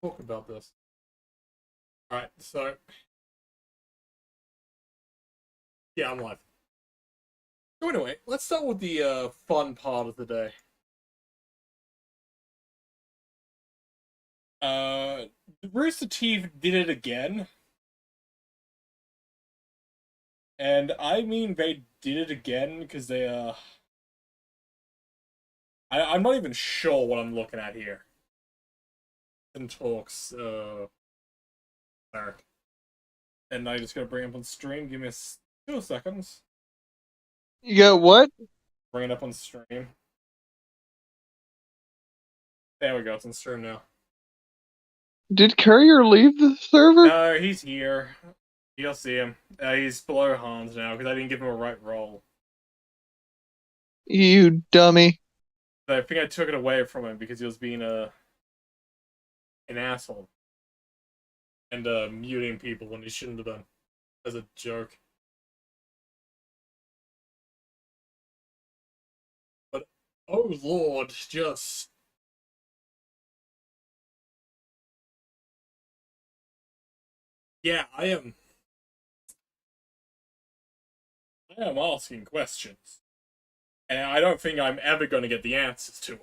talk about this. Alright, so yeah, I'm live. So anyway, let's start with the fun part of the day. Uh Rooster Teeth did it again, and I mean they did it again because I'm not even sure what I'm looking at here. And talks Eric. And I just gotta bring it up on stream. Give me 2 seconds. You got what? Bring it up on stream. There we go, it's on stream now. Did Courier leave the server? No, he's here. You'll see him. He's below Hans now because I didn't give him a right roll. You dummy. I think I took it away from him because he was being an asshole and muting people when he shouldn't have been as a joke. But oh lord, just yeah, I am asking questions, and I don't think I'm ever going to get the answers to them.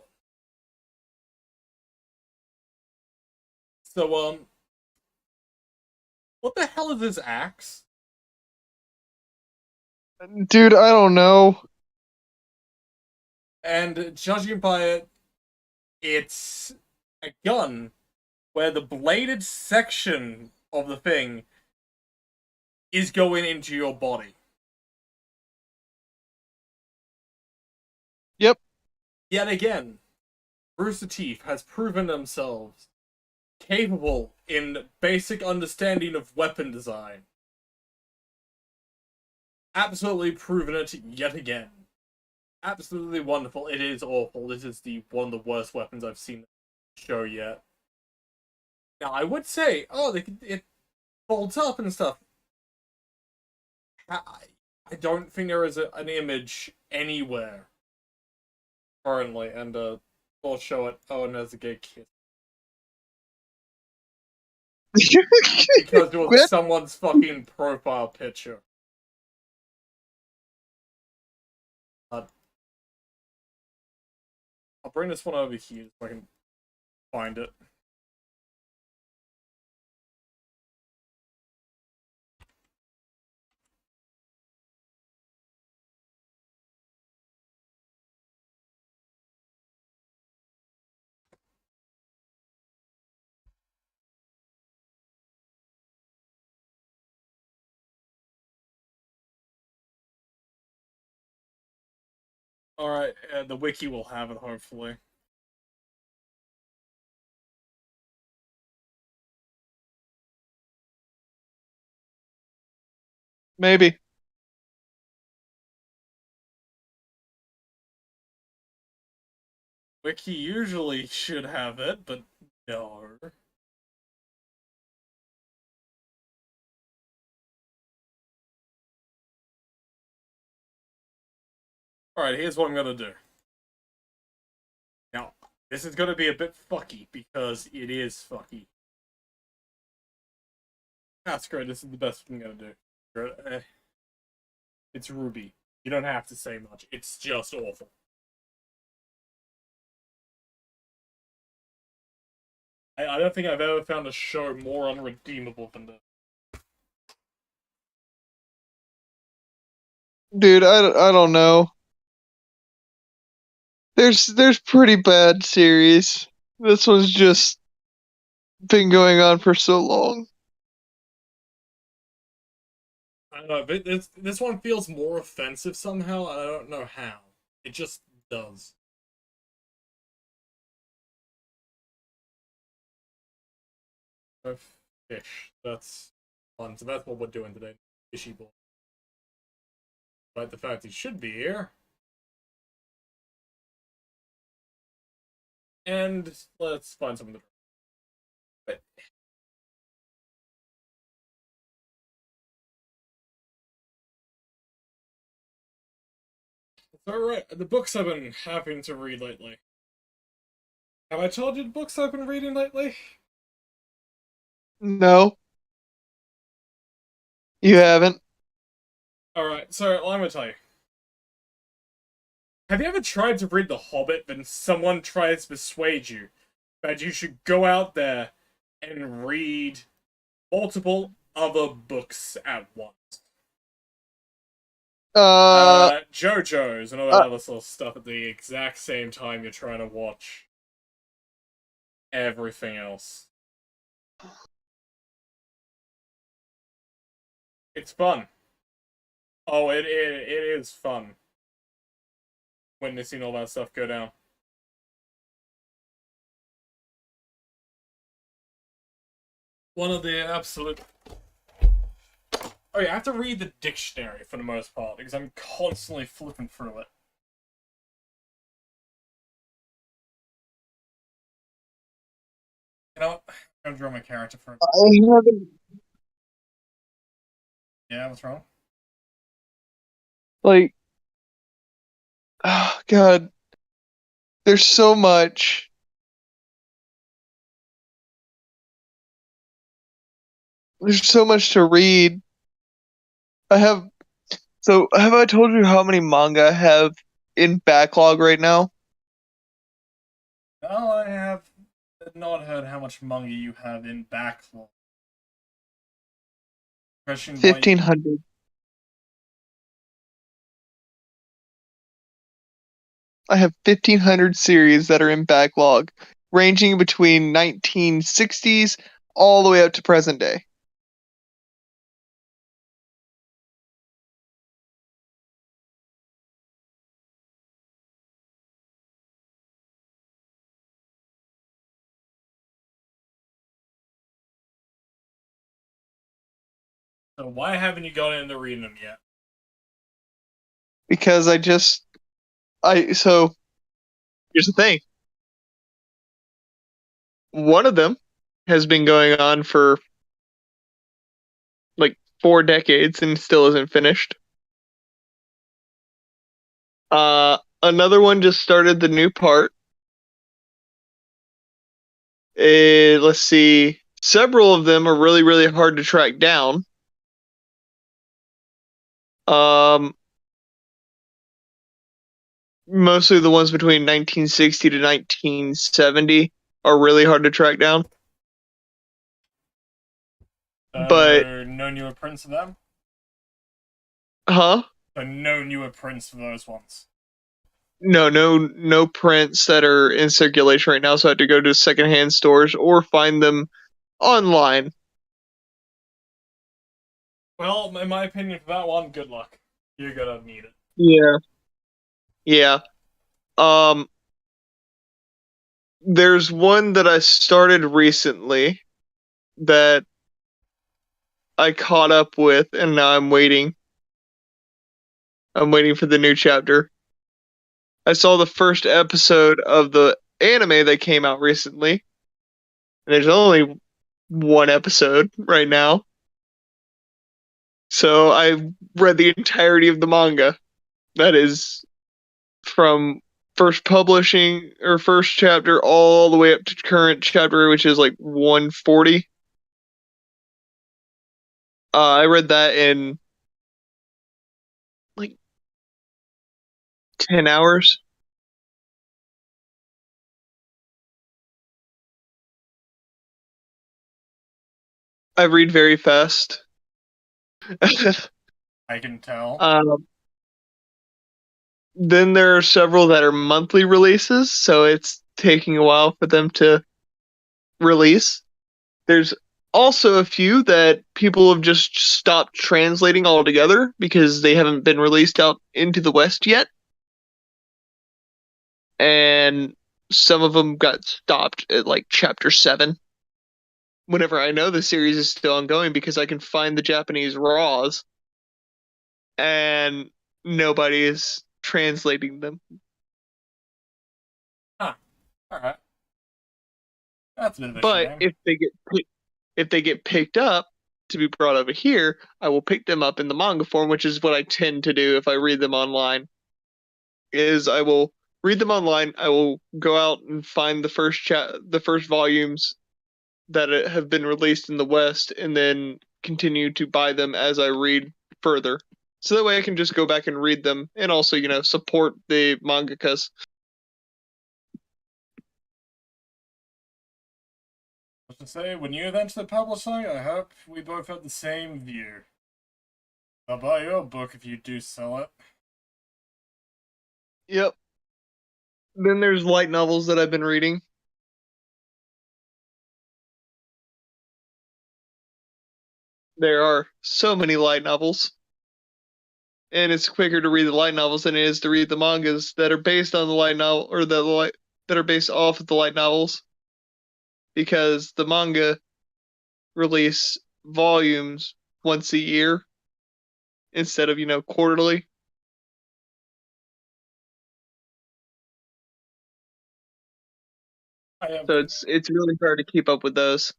So what the hell is this axe? Dude, I don't know. And judging by it, it's a gun where the bladed section of the thing is going into your body. Yep. Yet again, Rooster Teeth has proven themselves capable in basic understanding of weapon design. Absolutely proven it yet again. Absolutely wonderful. It is awful. This is one of the worst weapons I've seen in the show yet. Now, I would say, it folds up and stuff. I don't think there is an image anywhere currently, and we'll show it. Oh, and there's a gay kiss. Because it was Quit. someone's fucking profile picture. Uh, I'll bring this one over here so I can find it. Alright, the wiki will have it, hopefully. Maybe. Wiki usually should have it, but no. Alright, here's what I'm gonna do. Now, this is gonna be a bit fucky, because it is fucky. That's great, this is the best I'm gonna do. It's Ruby. You don't have to say much. It's just awful. I don't think I've ever found a show more unredeemable than this. Dude, I don't know. There's pretty bad series. This one's just been going on for so long. I don't know, but this one feels more offensive somehow, and I don't know how. It just does. Oh, fish. That's fun. So that's what we're doing today. Fishy boy. But the fact he should be here. And let's find something to drink. It's alright. The books I've been having to read lately. Have I told you the books I've been reading lately? No, you haven't. Alright, so let me tell you. Have you ever tried to read The Hobbit, then someone tries to persuade you that you should go out there and read multiple other books at once? Uh, JoJo's and all that uh other sort of stuff at the exact same time you're trying to watch everything else. It's fun. Oh, it is fun witnessing all that stuff go down. One of the absolute. Oh yeah, I have to read the dictionary for the most part because I'm constantly flipping through it. You know what? I'm gonna draw my character for it. I haven't Yeah, what's wrong? like. Oh God, there's so much. There's so much to read. I have. So, have I told you how many manga I have in backlog right now? No, I have not heard how much manga you have in backlog. Question why? 1,500. I have 1,500 series that are in backlog, ranging between 1960s all the way up to present day. So why haven't you gone into reading them yet? Because so here's the thing. One of them has been going on for like 4 decades and still isn't finished. Another one just started the new part. Let's see. Several of them are really, really hard to track down. Um, Mostly the ones between 1960 to 1970 are really hard to track down. But, No newer prints of them. huh? So no newer prints for those ones. No prints that are in circulation right now, so I had to go to secondhand stores or find them online. Well, in my opinion, for that one, good luck. You're gonna need it. Yeah. Yeah. Um, there's one that I started recently that I caught up with, and now I'm waiting. I'm waiting for the new chapter. I saw the first episode of the anime that came out recently, and there's only one episode right now. So I read the entirety of the manga. That is from first publishing or first chapter all the way up to current chapter, which is like 140. I read that in like 10 hours. I read very fast. I can tell. um, then there are several that are monthly releases, so it's taking a while for them to release. There's also a few that people have just stopped translating altogether because they haven't been released out into the West yet. And some of them got stopped at like chapter 7. Whenever I know the series is still ongoing because I can find the Japanese raws and nobody is translating them. Huh. Alright. That's a bit of a But shame. if they get picked up to be brought over here, I will pick them up in the manga form, which is what I tend to do if I read them online. Is I will read them online. I will go out and find the first volumes that have been released in the West, and then continue to buy them as I read further. So that way I can just go back and read them, and also support the mangakas. As to say, when you eventually publish something, I hope we both have the same view. I'll buy your book if you do sell it. Yep. Then there's light novels that I've been reading. There are so many light novels, and it's quicker to read the light novels than it is to read the mangas that are based on the light novel, or that are based off of the light novels, because the manga release volumes once a year instead of quarterly. I have, So it's really hard to keep up with those.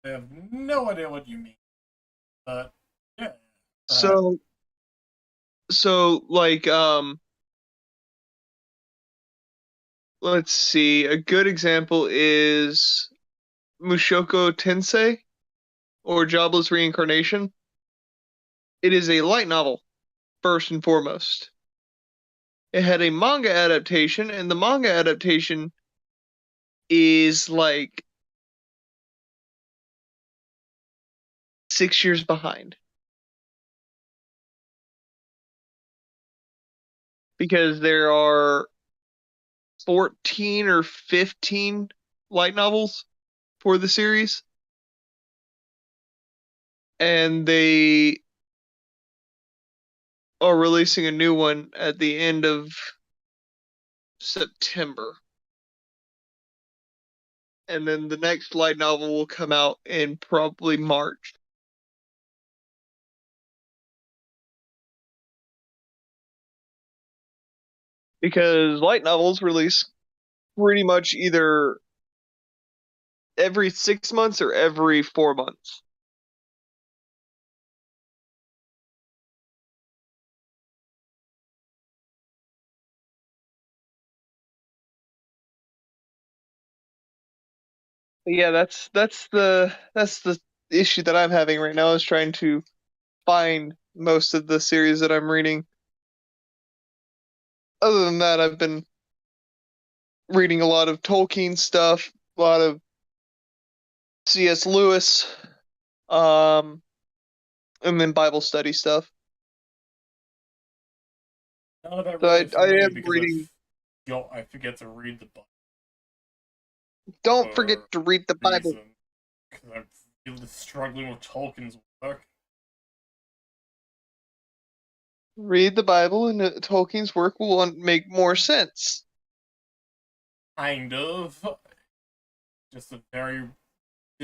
I have no idea what you mean, but yeah. So like let's see, a good example is Mushoko Tensei, or Jobless Reincarnation. It is a light novel first and foremost. It had a manga adaptation, and the manga adaptation is like 6 years behind, because there are 14 or 15 light novels for the series, and they are releasing a new one at the end of September. And then the next light novel will come out in probably March. Because light novels release pretty much either every 6 months or every 4 months. But yeah, that's the issue that I'm having right now, is trying to find most of the series that I'm reading. Other than that, I've been reading a lot of Tolkien stuff, a lot of C.S. Lewis, um, and then Bible study stuff. None of it So really for I me am because reading. I forget to read the book Don't forget for to read the a Bible. reason. Because I'm really struggling with Tolkien's work. Read the Bible, and Tolkien's work will make more sense. Kind of. Just a very,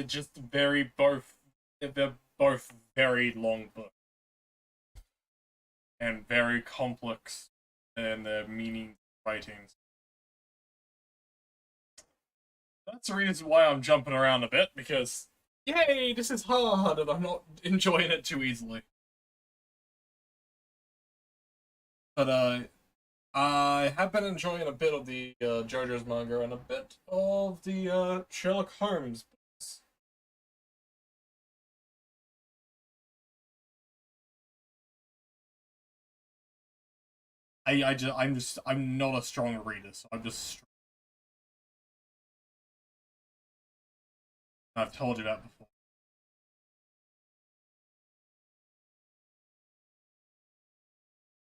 just very both. They're both very long books and very complex in their meaning writings. That's the reason why I'm jumping around a bit, because yay, this is hard and I'm not enjoying it too easily. But I have been enjoying a bit of the JoJo's manga and a bit of the Sherlock Holmes books. I'm not a strong reader, so I've told you that before.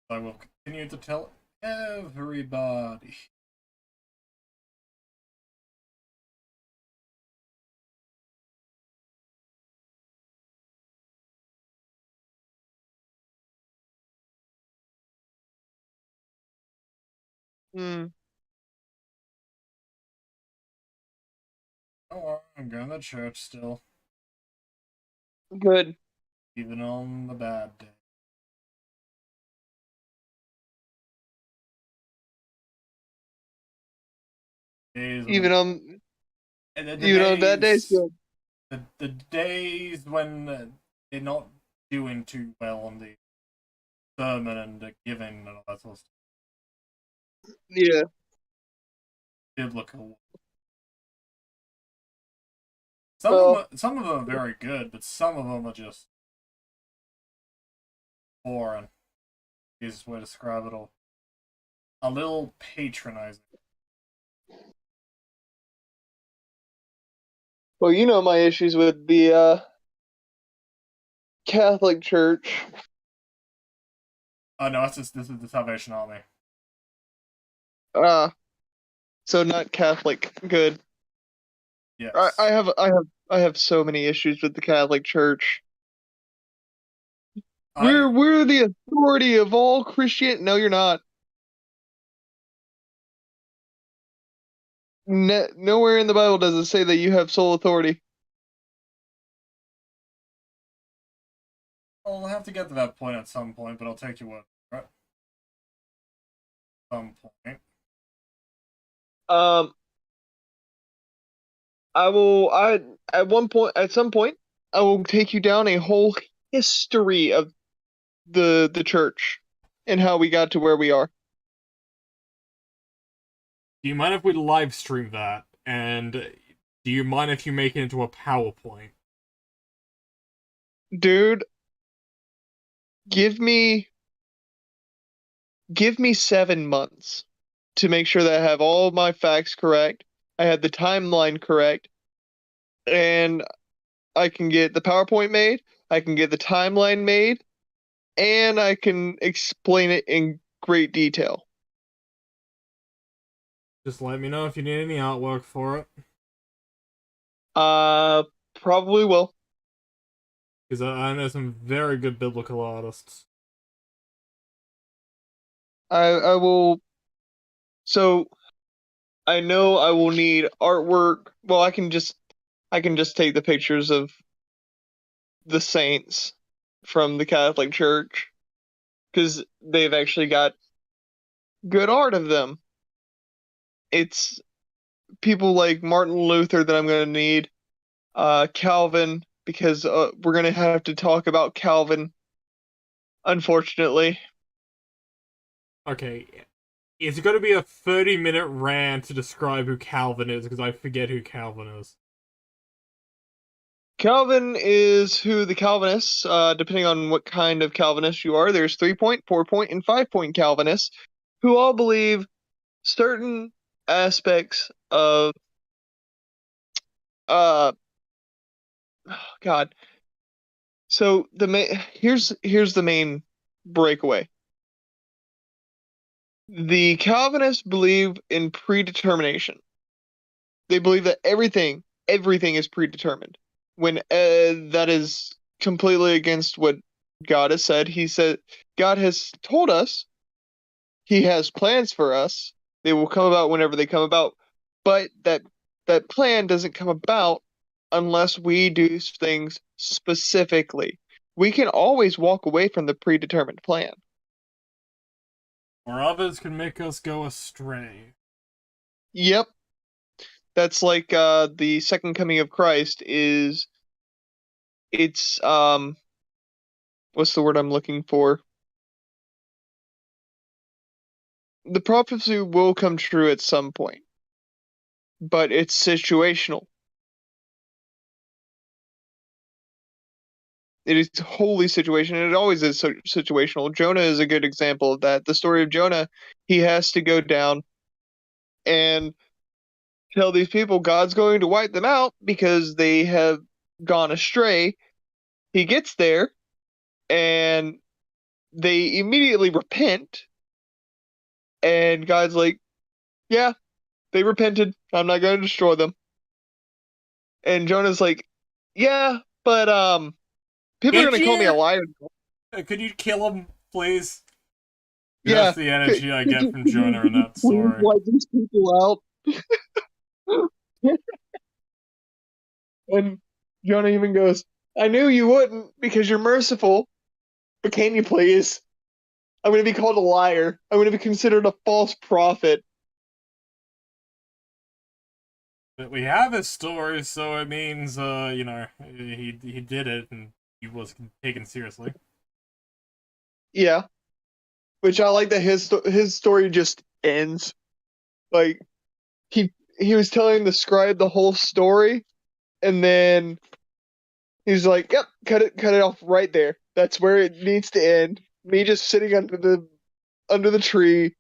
I will continue to tell everybody. Hmm. Oh, I'm going to church still, Good. even on the bad day. Days when Even on and the even on bad days, days good. the days when they're not doing too well on the sermon and the giving and all that sort of stuff. Yeah. Biblical. Well, Some of them are very good, but some of them are just boring. Easiest way to describe it all. A little patronizing. well, you know my issues with the Catholic Church. Oh no, this is the Salvation Army. Uh, so not Catholic. Good. I Yes. have I have so many issues with the Catholic Church. I We're the authority of all Christian. No, you're not. Nowhere in the Bible does it say that you have sole authority. I'll have to get to that point at some point, but I'll take your word for it. Some point. Um, I will. I at one point, at some point, I will take you down a whole history of the church and how we got to where we are. Do you mind if we live stream that? And do you mind if you make it into a PowerPoint? Dude, give me 7 months to make sure that I have all of my facts correct. I have the timeline correct, and I can get the PowerPoint made. I can get the timeline made, and I can explain it in great detail. Just let me know if you need any artwork for it. Uh, Probably will. Because I know some very good biblical artists. I will. So I know I will need artwork. Well, I can just take the pictures of the saints from the Catholic Church because they've actually got good art of them. It's people like Martin Luther that I'm going to need, Calvin, because we're going to have to talk about Calvin, unfortunately. Okay, it's going to be a 30-minute rant to describe who Calvin is, because I forget who Calvin is. Calvin is who the Calvinists, depending on what kind of Calvinist you are, there's 3-point, 4-point, and 5-point Calvinists who all believe certain aspects of, uh, God. So here's the main breakaway. The Calvinists believe in predetermination. They believe that everything is predetermined. When that is completely against what God has said. He said God has told us He has plans for us. They will come about whenever they come about, but that plan doesn't come about unless we do things specifically. We can always walk away from the predetermined plan. Or others can make us go astray. Yep, that's like the second coming of Christ is it's what's the word I'm looking for? The prophecy will come true at some point, but it's situational. It is wholly situational. It always is situational. Jonah is a good example of that. The story of Jonah, he has to go down and tell these people God's going to wipe them out because they have gone astray. He gets there and they immediately repent, and God's like, "Yeah, they repented. I'm not going to destroy them." And Jonah's like, "Yeah, but people are Did going to call me a you? liar." Could you kill him, please? Yeah, That's the energy I get from Jonah in could you that please story. wipe these people out? And Jonah even goes, I knew you wouldn't because you're merciful, but can you please? I'm going to be called a liar. I'm going to be considered a false prophet. But we have his story, so it means, he did it and he was taken seriously. Yeah, which I like that his story just ends. Like he was telling the scribe the whole story, and then he's like, "Yep, cut it off right there. That's where it needs to end." Me just sitting under the tree,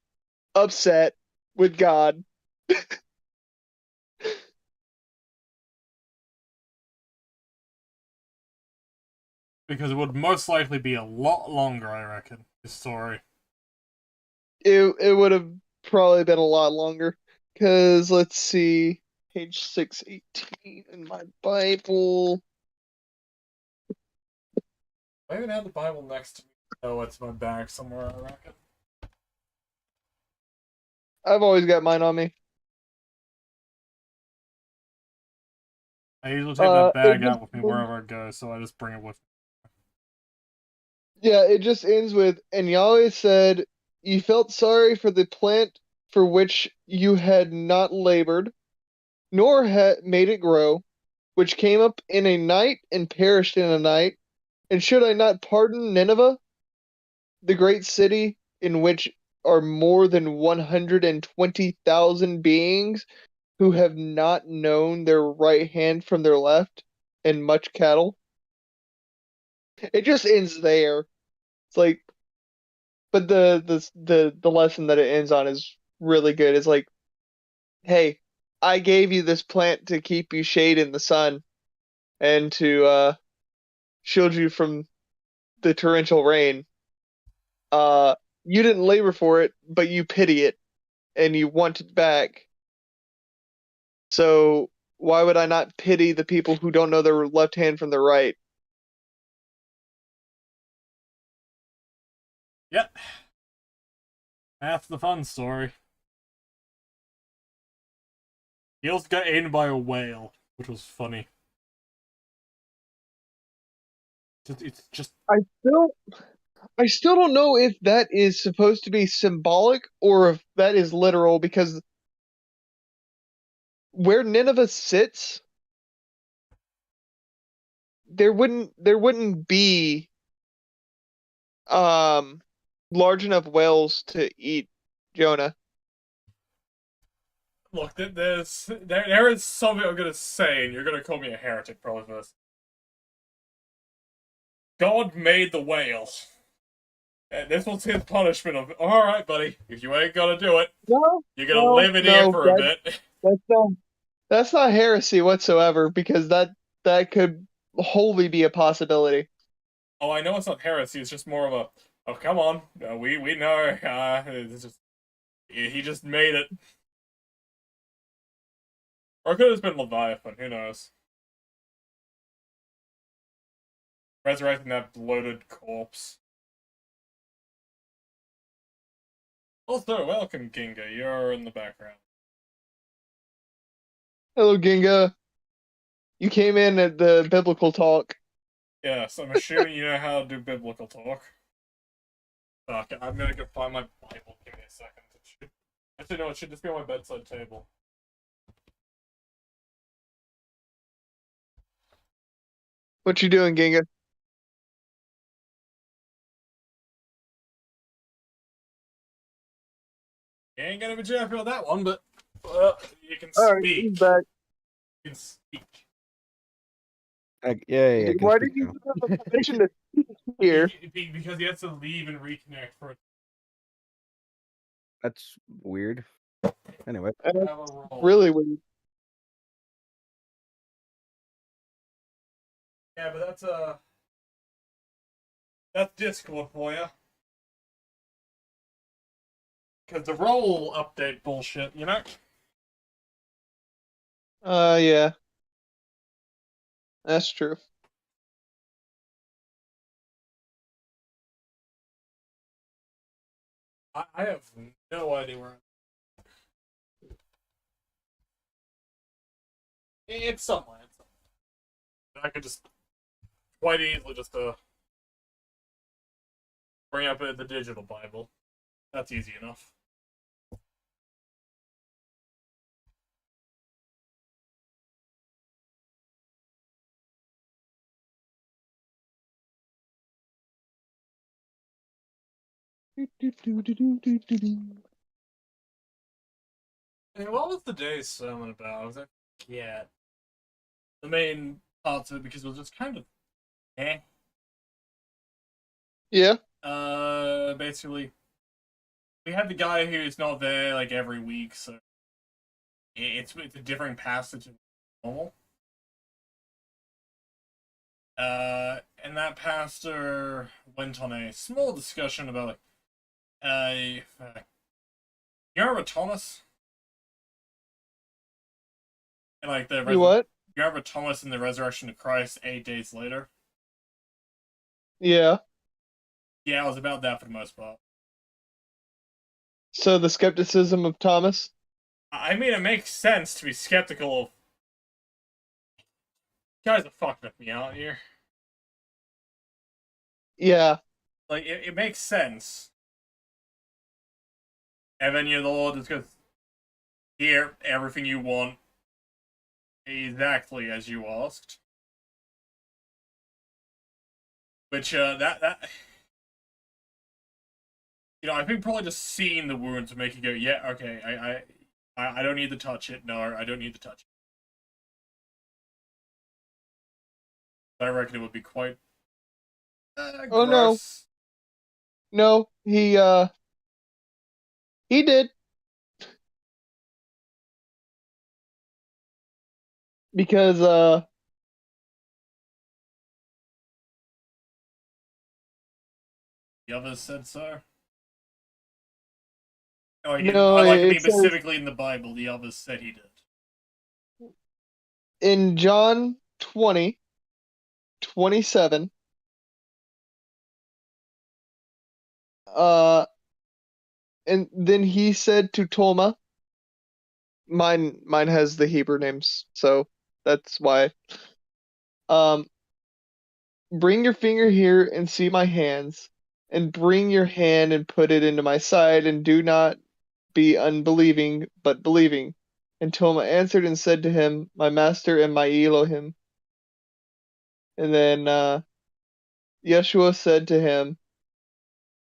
upset with God. Because it would most likely be a lot longer, I reckon, this story. It would have probably been a lot longer. Cause let's see, page 618 in my Bible. I even have the Bible next to me. Oh, it's my bag somewhere, I reckon. I've always got mine on me. I usually take that It bag just out with me wherever I go, so I just bring it with me. yeah, it just ends with, and Yahweh said, "You felt sorry for the plant for which you had not labored, nor had made it grow, which came up in a night and perished in a night. And should I not pardon Nineveh, the great city in which are more than 120,000 beings who have not known their right hand from their left, and much cattle?" It just ends there. It's like, but the lesson that it ends on is really good. It's like, hey, I gave you this plant to keep you shade in the sun and to shield you from the torrential rain. Uh, you didn't labor for it, but you pity it and you want it back. So why would I not pity the people who don't know their left hand from their right? Yep, that's the fun story. He also got eaten by a whale, which was funny. It's just I still I still don't know if that is supposed to be symbolic or if that is literal, because where Nineveh sits, there wouldn't be um large enough whales to eat Jonah. look. There is something I'm gonna say, and you're gonna call me a heretic probably for this. God made the whale, and this was his punishment of. All right, buddy, if you ain't gonna do it, No, you're gonna no, live in here no, for a bit. that's not that's not heresy whatsoever, because that could wholly be a possibility. Oh, I know it's not heresy. It's just more of a. Oh, come on, we know. It's just he just made it, or it could have been Leviathan. Who knows? Resurrecting that bloated corpse. Also, welcome, Ginga. You're in the background. Hello, Ginga. You came in at the biblical talk. Yes, I'm assuming you know how to do biblical talk. Fuck, I'm gonna go find my Bible. Give me a second. Actually, no, it should just be on my bedside table. What you doing, Ginga? You ain't gonna be happy on that one, but you can All right, he's speak. back. You can speak. Yeah, I can Why speak did you now. give him permission to speak here? Because he has to leave and reconnect for That's weird. Anyway, That's have a roll. really weird. Yeah, but that's Discord for you. Because the roll update bullshit, you know? Yeah, that's true. I have no idea where it's somewhere. I could just quite easily just bring up the digital Bible. That's easy enough. Hey, what was the day's sermon about? I was like, yeah. the main parts of it because it was just kind of eh. Yeah. Basically, we had the guy who's not there like every week, so it's a different passage than normal. And that pastor went on a small discussion about like, you remember Thomas? And like You what? you remember Thomas in the resurrection of Christ 8 days later? Yeah. Yeah, it was about that for the most part. So the skepticism of Thomas. I mean, it makes sense to be skeptical of. You guys are fucking with me out here. Yeah. Like, it makes sense. And then the Lord is going to hear everything you want exactly as you asked. Which, that I think probably just seeing the wounds would make you go, yeah, okay, I don't need to touch it. No, I don't need to touch it. I reckon it would be quite Oh no. gross. No, he did. Because The others said so. Oh, no, I mean it says specifically in the Bible, the others said he did. in John 20:27, uh and then he said to Tolma, mine has the Hebrew names, so that's why. Um Bring your finger here and see my hands, and bring your hand and put it into my side, and do not be unbelieving, but believing. And Toma answered and said to him, my master and my Elohim. And then Yeshua said to him,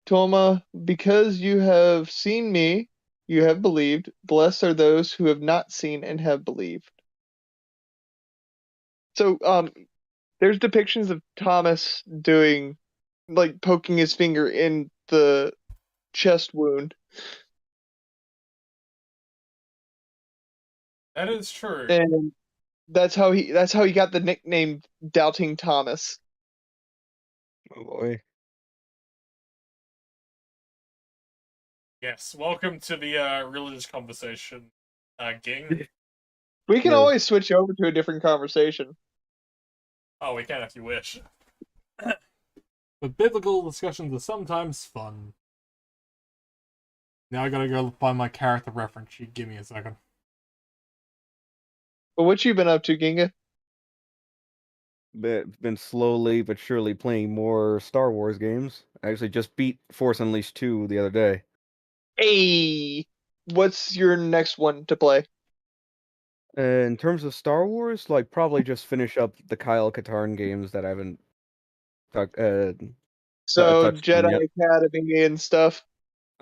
Toma, because you have seen me, you have believed. Blessed are those who have not seen and have believed. So there's depictions of Thomas doing, like, poking his finger in the chest wound. That is true. And that's how he got the nickname Doubting Thomas. Oh boy. Yes, welcome to the religious conversation, Ging. We can Yes. always switch over to a different conversation. Oh, we can if you wish. But biblical discussions are sometimes fun. Now I gotta go find my character reference sheet. Give me a second. But what you been up to, Ginga? Been slowly but surely playing more Star Wars games. I actually just beat Force Unleashed 2 the other day. Hey, what's your next one to play? In terms of Star Wars, like probably just finish up the Kyle Katarn games that I haven't tuck- uh, So touched on yet. Jedi Academy and stuff.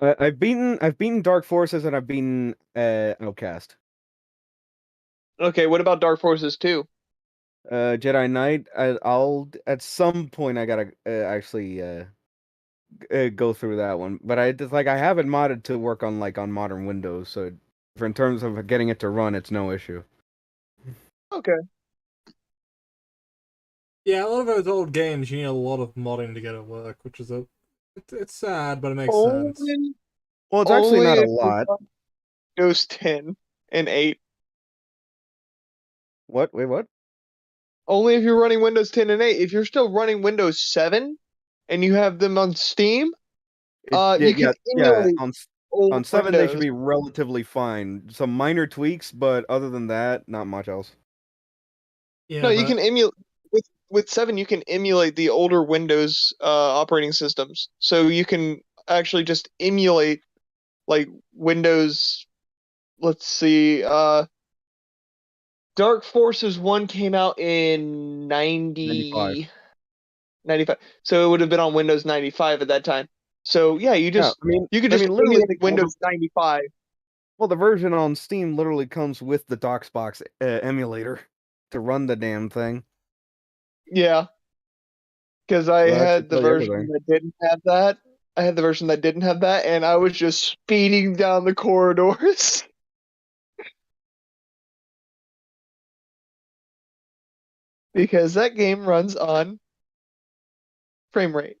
I've beaten Dark Forces and I've beaten Outcast. Okay, what about Dark Forces 2? Jedi Knight. I'll at some point I gotta actually go through that one, but I just like I have it modded to work on like on modern Windows, so for in terms of getting it to run, it's no issue. Okay. Yeah, a lot of those old games, you need a lot of modding to get it work, which is it's sad, but it makes sense. Only, Well, it's actually only not a if you lot. run Windows 10 and 8. What? Wait, what? Only if you're running Windows 10 and 8. If you're still running Windows 7 and you have them on Steam, Yeah, you can yeah. emulate old On 7, they should Windows. be relatively fine. Some minor tweaks, but other than that, not much else. No, Yeah, you but can emulate with 7. You can emulate the older Windows operating systems, so you can actually just emulate like Windows. Let's see, Dark Forces 1 came out in 95. 95, so it would have been on Windows 95 at that time. So yeah, Yeah, you could I just mean, literally, emulate Windows 95. well, the version on Steam literally comes with the DOSBox emulator. to run the damn thing. Yeah, because I So that should had the tell you version everything. that didn't have that. I had the version that didn't have that, and I was just speeding down the corridors. Because that game runs on frame rate.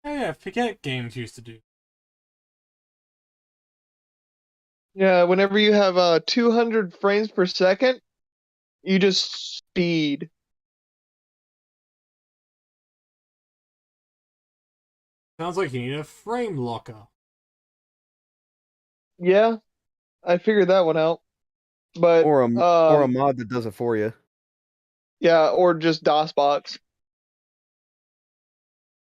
Yeah, forget games used to do. Yeah, whenever you have 200 frames per second, you just speed. Sounds like you need a frame locker. Yeah, I figured that one out. But Or a mod that does it for you, yeah, or just DOSBox.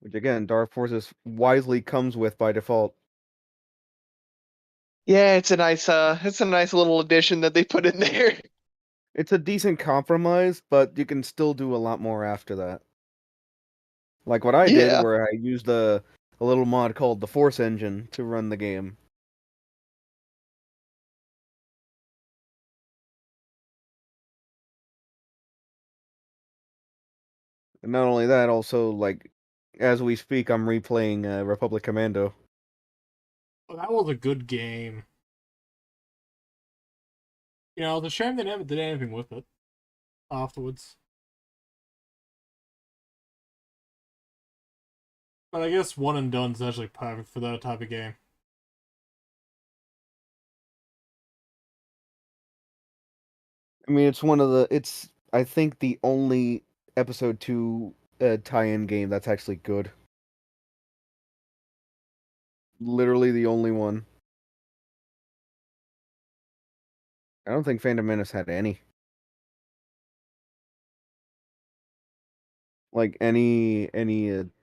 which again, Dark Forces wisely comes with by default. Yeah, it's a nice little addition that they put in there. It's a decent compromise, but you can still do a lot more after that. Like what I did, Yeah. where I used a little mod called the Force Engine to run the game. And not only that, also like as we speak, I'm replaying Republic Commando. Oh, that was a good game. You know, it's a shame they never did anything with it afterwards. But I guess one and done's actually perfect for that type of game. I mean, it's I think the only Episode 2 tie-in game that's actually good. Literally the only one. I don't think Phantom Menace had any. Like any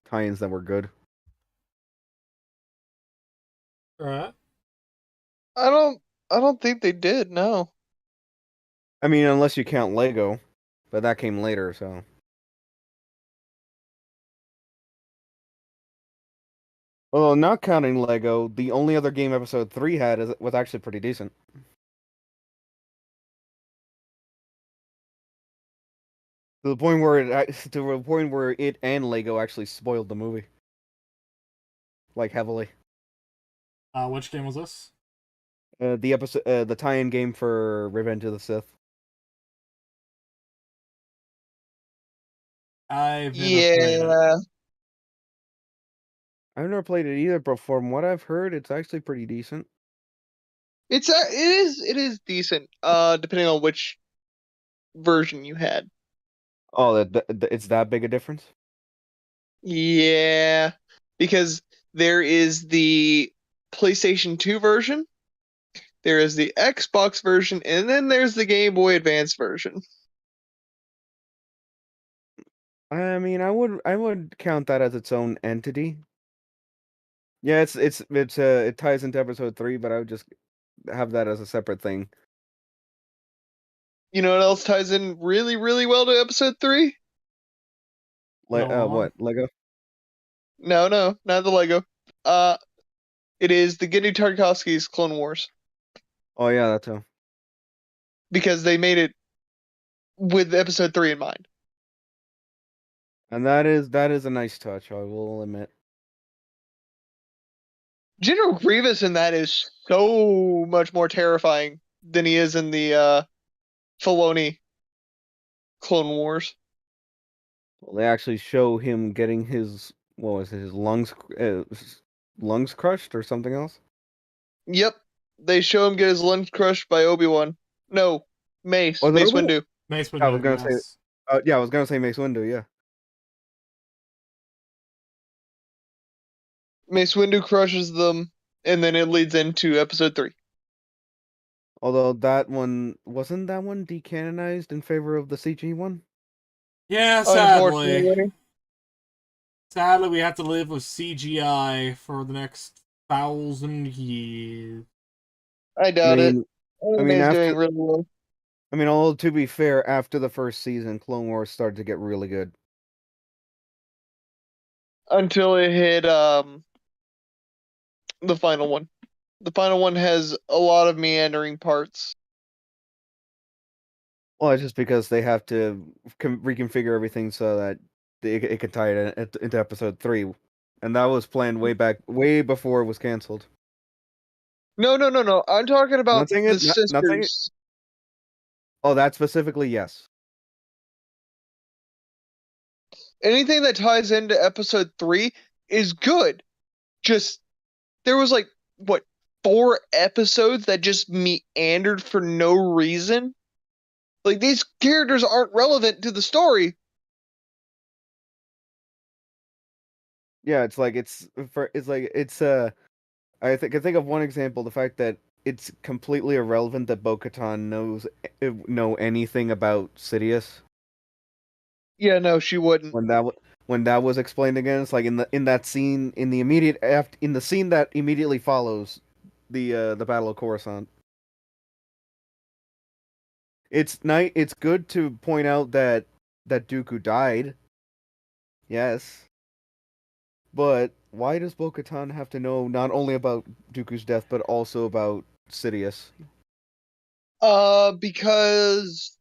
tie-ins that were good. Alright. I don't think they did, no. I mean, unless you count Lego, but that came later, so. Well, not counting Lego, the only other game Episode 3 had was actually pretty decent. To the point where it and Lego actually spoiled the movie, like heavily. Which game was this? The tie-in game for Revenge of the Sith. I've never played it. Yeah. I've never played it either, but from what I've heard, it's actually pretty decent. It is decent, depending on which version you had. Oh, it's that big a difference? Yeah. Because there is the PlayStation 2 version, there is the Xbox version, and then there's the Game Boy Advance version. I mean, I would count that as its own entity. Yeah, it ties into Episode 3, but I would just have that as a separate thing. You know what else ties in really, really well to episode 3? Like Go on. what? Lego? No, no, not the Lego. Uh, it is the Genndy Tartakovsky's Clone Wars Oh yeah, that's a. because they made it with episode 3 in mind. And that is a nice touch, I will admit. General Grievous in that is so much more terrifying than he is in the Filoni Clone Wars. Well, they actually show him getting his what was it, his lungs crushed or something else. Yep, they show him get his lunch crushed by Obi-Wan. No, Mace, Was it Mace Obi-Wan? Windu. Mace I was Windu, gonna say, yes. yeah, I was gonna say Mace Windu, yeah. Mace Windu crushes them, and then it leads into episode 3. Although that one decanonized in favor of the CG one. Yeah, sadly. Unfortunately, Sadly, we have to live with CGI for the next 1,000 years. I I doubt it. mean, I Anime mean is after doing really well. although to be fair, after the first season, Clone Wars started to get really good. Until it hit the final one. The final one has a lot of meandering parts. Well, it's just because they have to reconfigure everything so that it could tie it into episode 3, and that was planned way before it was canceled. No. I'm talking about Nothing the is nothing. sisters. Oh, that specifically, yes. Anything that ties into episode 3 is good. Just there was like what 4 episodes that just meandered for no reason. Like these characters aren't relevant to the story. Yeah, it's like I think of one example, the fact that it's completely irrelevant that Bo-Katan know anything about Sidious Yeah, no, she wouldn't. when that was explained again. It's like in that scene in the scene that immediately follows the Battle of Coruscant. It's good to point out that Dooku died. Yes. But why does Bo-Katan have to know not only about Dooku's death but also about Sidious? Because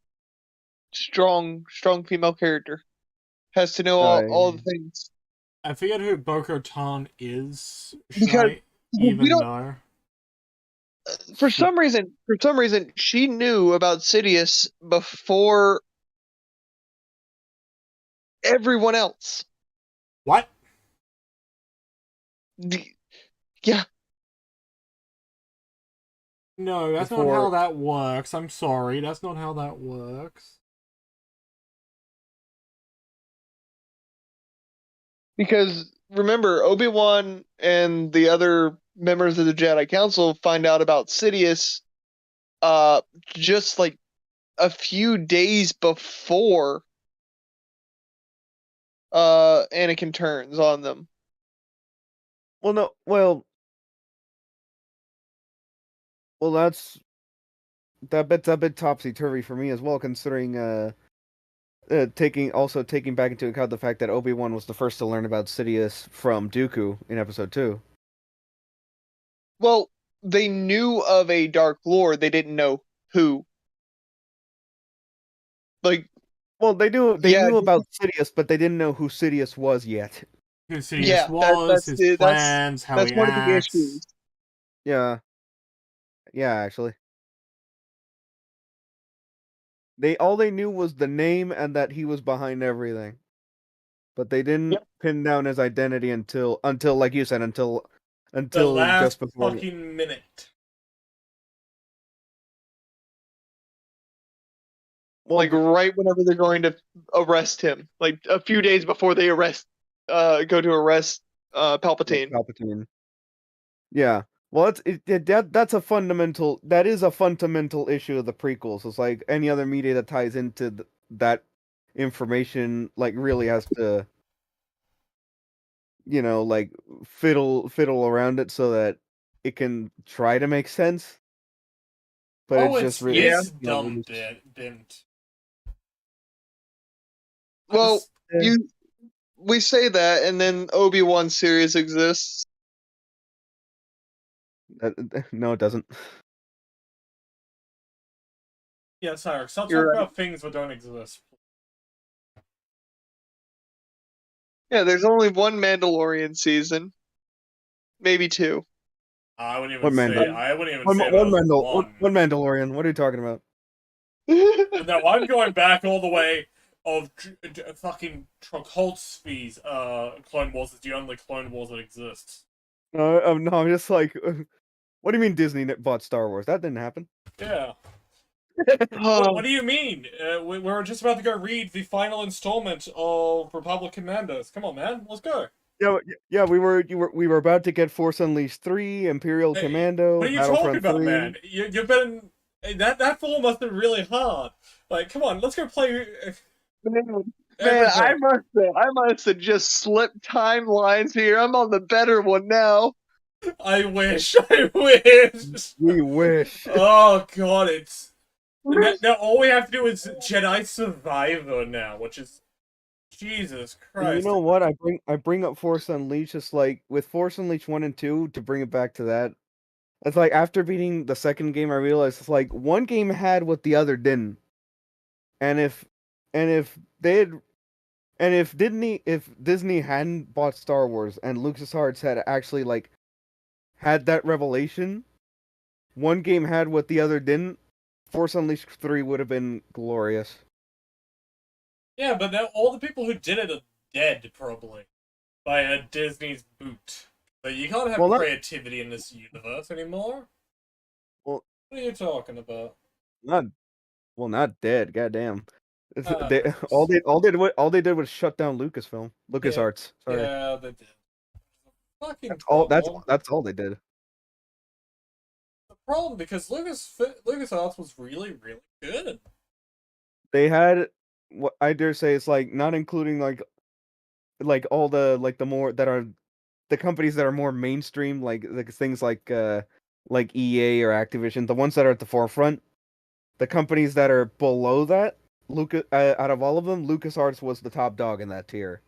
strong female character has to know all the things. I forget who Bo-Katan is. Should Because I we even don't. know? For some reason, she knew about Sidious before everyone else. What? Yeah, No, that's not how that works. I'm sorry, that's not how that works. because remember, Obi-Wan and the other members of the Jedi Council find out about Sidious just like a few days before Anakin turns on them. Well, no, well, that's that's a bit topsy turvy for me as well, considering taking back into account the fact that Obi-Wan was the first to learn about Sidious from Dooku in Episode 2. Well, they knew of a Dark Lord, they didn't know who. Like, well, they yeah, knew about Sidious, but they didn't know who Sidious was yet. Who Sidious yeah, was, his plans, how that's he one of the acts. issues. Yeah, actually, all they knew was the name and that he was behind everything, but they didn't pin down his identity until like you said, until The last just before. fucking minute. Well, Like right whenever they're going to arrest him, like a few days before they go to arrest Palpatine. Palpatine. Yeah. Well, that's a fundamental issue of the prequels. It's like any other media that ties into that information, like really has to, like fiddle around it so that it can try to make sense. But it's just really, it's dumb, didn't. Well, we say that, and then Obi-Wan series exists. No, it doesn't. Yeah, sorry. Stop talking about things that don't exist. Yeah, there's only one Mandalorian season, maybe 2. I wouldn't even say. I wouldn't even say one Mandalorian. What are you talking about? No, I'm going back all the way of fucking Trollholtz's Clone Wars is the only Clone Wars that exists. No, I'm just like, what do you mean Disney bought Star Wars? That didn't happen. Yeah. What do you mean? We're just about to go read the final installment of Republic Commandos. Come on, man, let's go. Yeah. We were about to get Force Unleashed 3, Imperial Commando. What are you talking about, man? You've been that fall must have been really hard. Like, come on, let's go play. Man, I must have just slipped timelines here. I'm on the better one now. I wish. We wish. Oh god, it's now all we have to do is Jedi Survivor now, which is Jesus Christ. You know what? I bring up Force Unleashed, just like with Force Unleashed 1 and 2, to bring it back to that. It's like after beating the second game, I realized it's like one game had what the other didn't. And if they had and if Disney hadn't bought Star Wars and LucasArts had actually like had that revelation, one game had what the other didn't. Force Unleashed 3 would have been glorious. Yeah, but now all the people who did it are dead, probably, by Disney's boot. So you can't have Well, not creativity in this universe anymore. well, What are you talking about? not not dead. Goddamn. They Thanks. all they did was shut down Yeah, LucasArts. Sorry. yeah, they did. Fucking That's all. problem. That's all they did. The problem because LucasArts was really, really good. They had what I dare say is like not including like all the more that are the companies that are more mainstream like things like EA or Activision, the ones that are at the forefront. The companies that are below that, out of all of them, LucasArts was the top dog in that tier.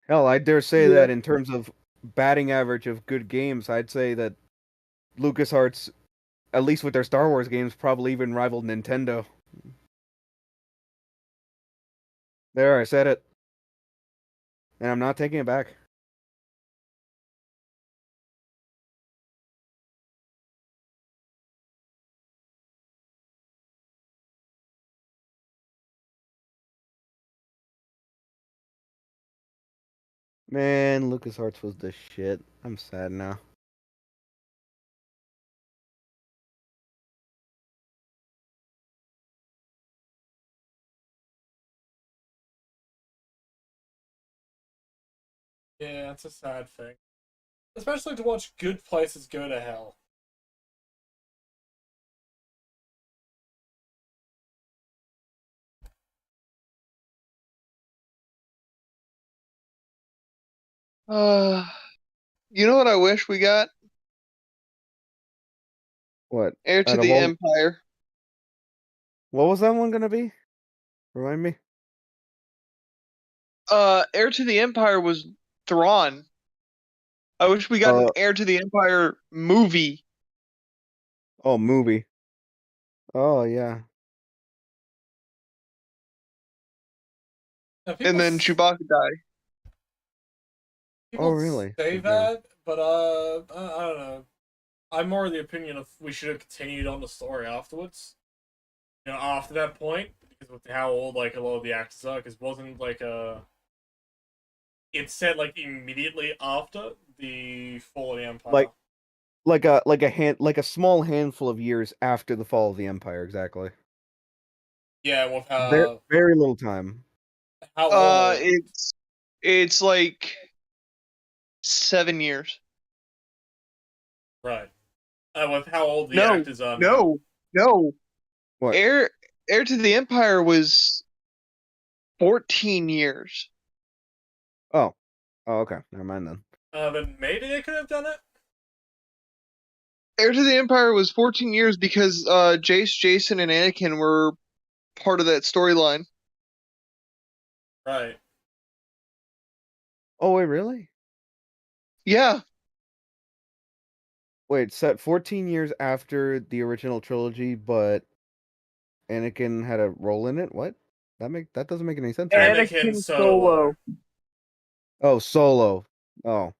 Hell, I dare say Yeah. that in terms of batting average of good games, I'd say that LucasArts, at least with their Star Wars games, probably even rivaled Nintendo. There, I said it. And I'm not taking it back. Man, LucasArts was the shit. I'm sad now. Yeah, it's a sad thing. Especially to watch good places go to hell. Uh, you know what I wish we got? What? Heir to Out of the all, Empire. what was that one gonna be? Remind me. Heir to the Empire was Thrawn. I wish we got an Uh, Heir to the Empire movie, oh, movie. Oh yeah. Now, and then Chewbacca died. Oh people really? say Okay. that, but I don't know. I'm more of the opinion of we should have continued on the story afterwards. You know, after that point, because with how old like a lot of the actors are, because wasn't like it said like immediately after the fall of the Empire. Like like a small handful of years after the fall of the Empire, exactly. Yeah, with Very little time. how old, It's like 7 years. right? With how old the No, actors are now. no, no. What? Heir to the Empire was 14 years. Oh. Oh, okay. Never mind then. But maybe they could have done it. Heir to the Empire was 14 years because Jace, Jason, and Anakin were part of that storyline. Right. Oh wait, really? Yeah, Wait, set 14 years after the original trilogy, but Anakin had a role in it? What? That doesn't make any sense to me. Anakin Anakin Solo. Solo. Oh, Solo. Oh.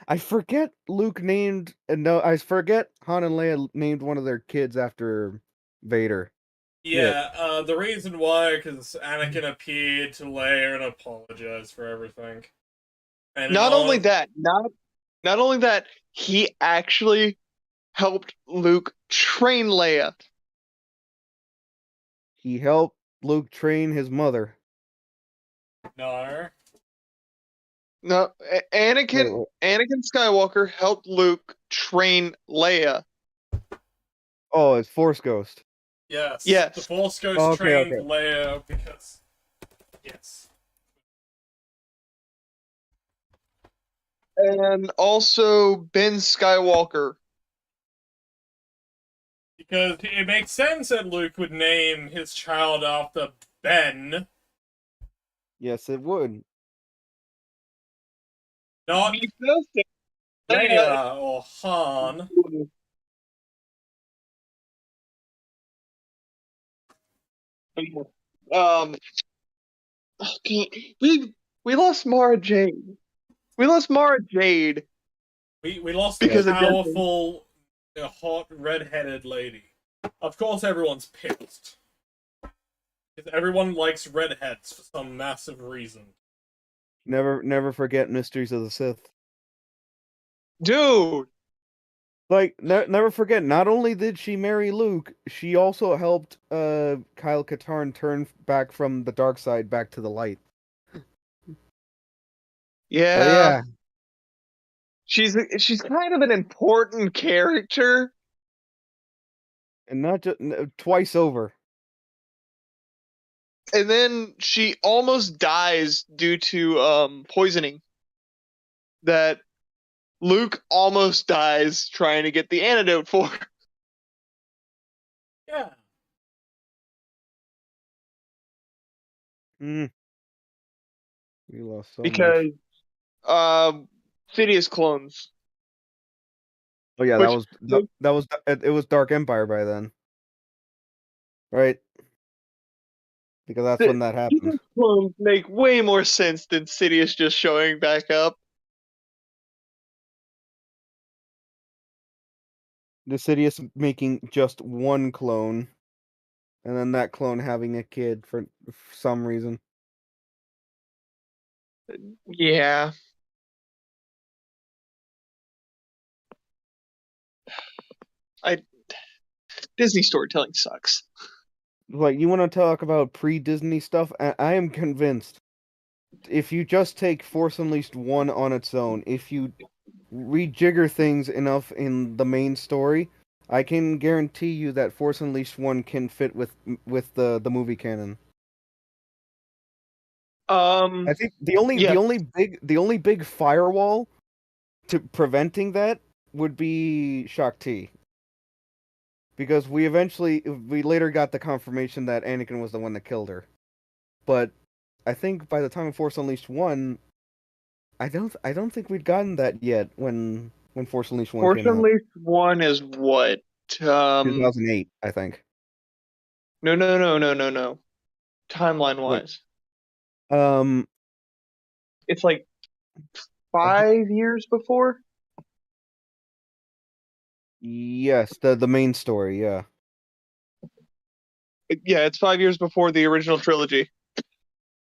I forget Luke named no, I forget Han and Leia named one of their kids after Vader. Shit. Yeah, the reason why, because Anakin appeared to Leia and apologized for everything. And in Not only all, that, not only that, he actually helped Luke train Leia. He helped Luke train his mother. no. No, Wait, wait. Anakin Skywalker helped Luke train Leia. Oh, it's Force Ghost. Yes, the Yes, Force Ghost Oh, okay, trained okay. Leia because. Yes. and also Ben Skywalker. Because it makes sense that Luke would name his child after Ben, Yes, it would. not He says that Leia or Han. Um, okay, we lost Mara Jade. We lost Mara Jade We lost a because of Disney. powerful, hot, red-headed lady. Of course, everyone's pissed. Because everyone likes redheads for some massive reason. Never forget Mysteries of the Sith. Dude, Like, never forget. Not only did she marry Luke, she also helped Kyle Katarn turn back from the dark side back to the light. But yeah, yeah, she's kind of an important character. and not just twice over. And then she almost dies due to poisoning. That Luke almost dies trying to get the antidote for. Yeah. Mm. We lost so much. Because Sidious clones. Oh yeah, Which that was it was Dark Empire by then, right? Because that's when that happened. Sidious clones make way more sense than Sidious just showing back up. The Sidious making just one clone, and then that clone having a kid for some reason. Yeah. I Disney storytelling sucks. Like, you want to talk about pre-Disney stuff? I am convinced if you just take Force Unleashed 1 on its own, if you rejigger things enough in the main story, I can guarantee you that Force Unleashed 1 can fit with the movie canon. I think Yeah. the only big firewall to preventing that would be Shakti. Because we later got the confirmation that Anakin was the one that killed her. But I think by the time of Force Unleashed 1, I don't think we'd gotten that yet when Force Unleashed 1 Force came out. Unleashed 1 is what? Um 2008, I think. no. Timeline Wait. wise. Um It's like I thi- 5 years before? yes, the main story, yeah. Yeah, it's 5 years before the original trilogy.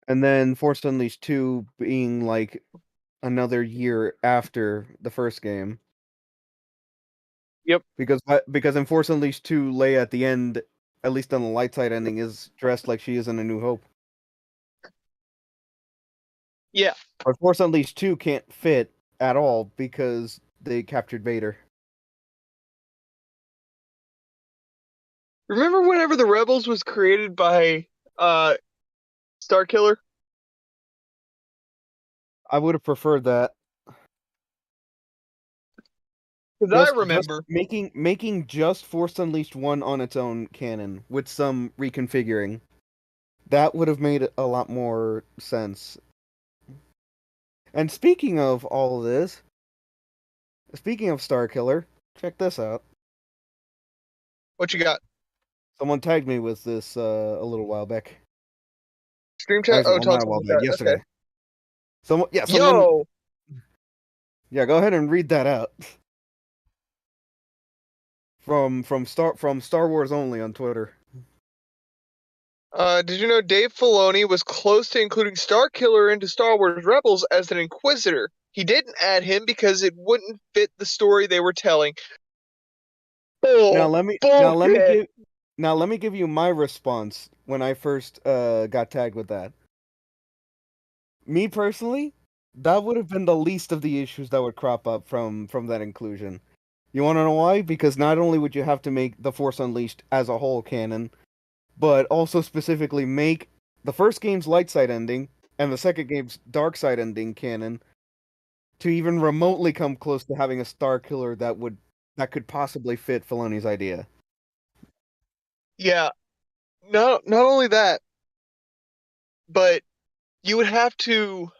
And then Force Unleashed 2 being like another year after the first game. Yep. Because in Force Unleashed 2, Leia at the end, at least on the light side ending, is dressed like she is in A New Hope. Yeah. But Force Unleashed 2 can't fit at all because they captured Vader. Remember whenever the Rebels was created by Starkiller? I would have preferred that. Because I Just remember. making just Force Unleashed 1 on its own canon with some reconfiguring. That would have made a lot more sense. And speaking of all of this, speaking of Starkiller, check this out. What you got? Someone tagged me with this a little while back. Stream chat? Actually, Oh, well, tell not us a while about back. that. Okay. Yesterday. Someone. Yo! Yeah, go ahead and read that out. From Star Wars Only on Twitter. Did you know Dave Filoni was close to including Starkiller into Star Wars Rebels as an Inquisitor? He didn't add him because it wouldn't fit the story they were telling. Now Bull. let me Bullshit. give you my response when I first got tagged with that. Me personally, that would have been the least of the issues that would crop up from that inclusion. You want to know why? Because not only would you have to make The Force Unleashed as a whole canon, but also specifically make the first game's light side ending and the second game's dark side ending canon to even remotely come close to having a Star Killer that could possibly fit Filoni's idea. Yeah. Not only that, but you would have to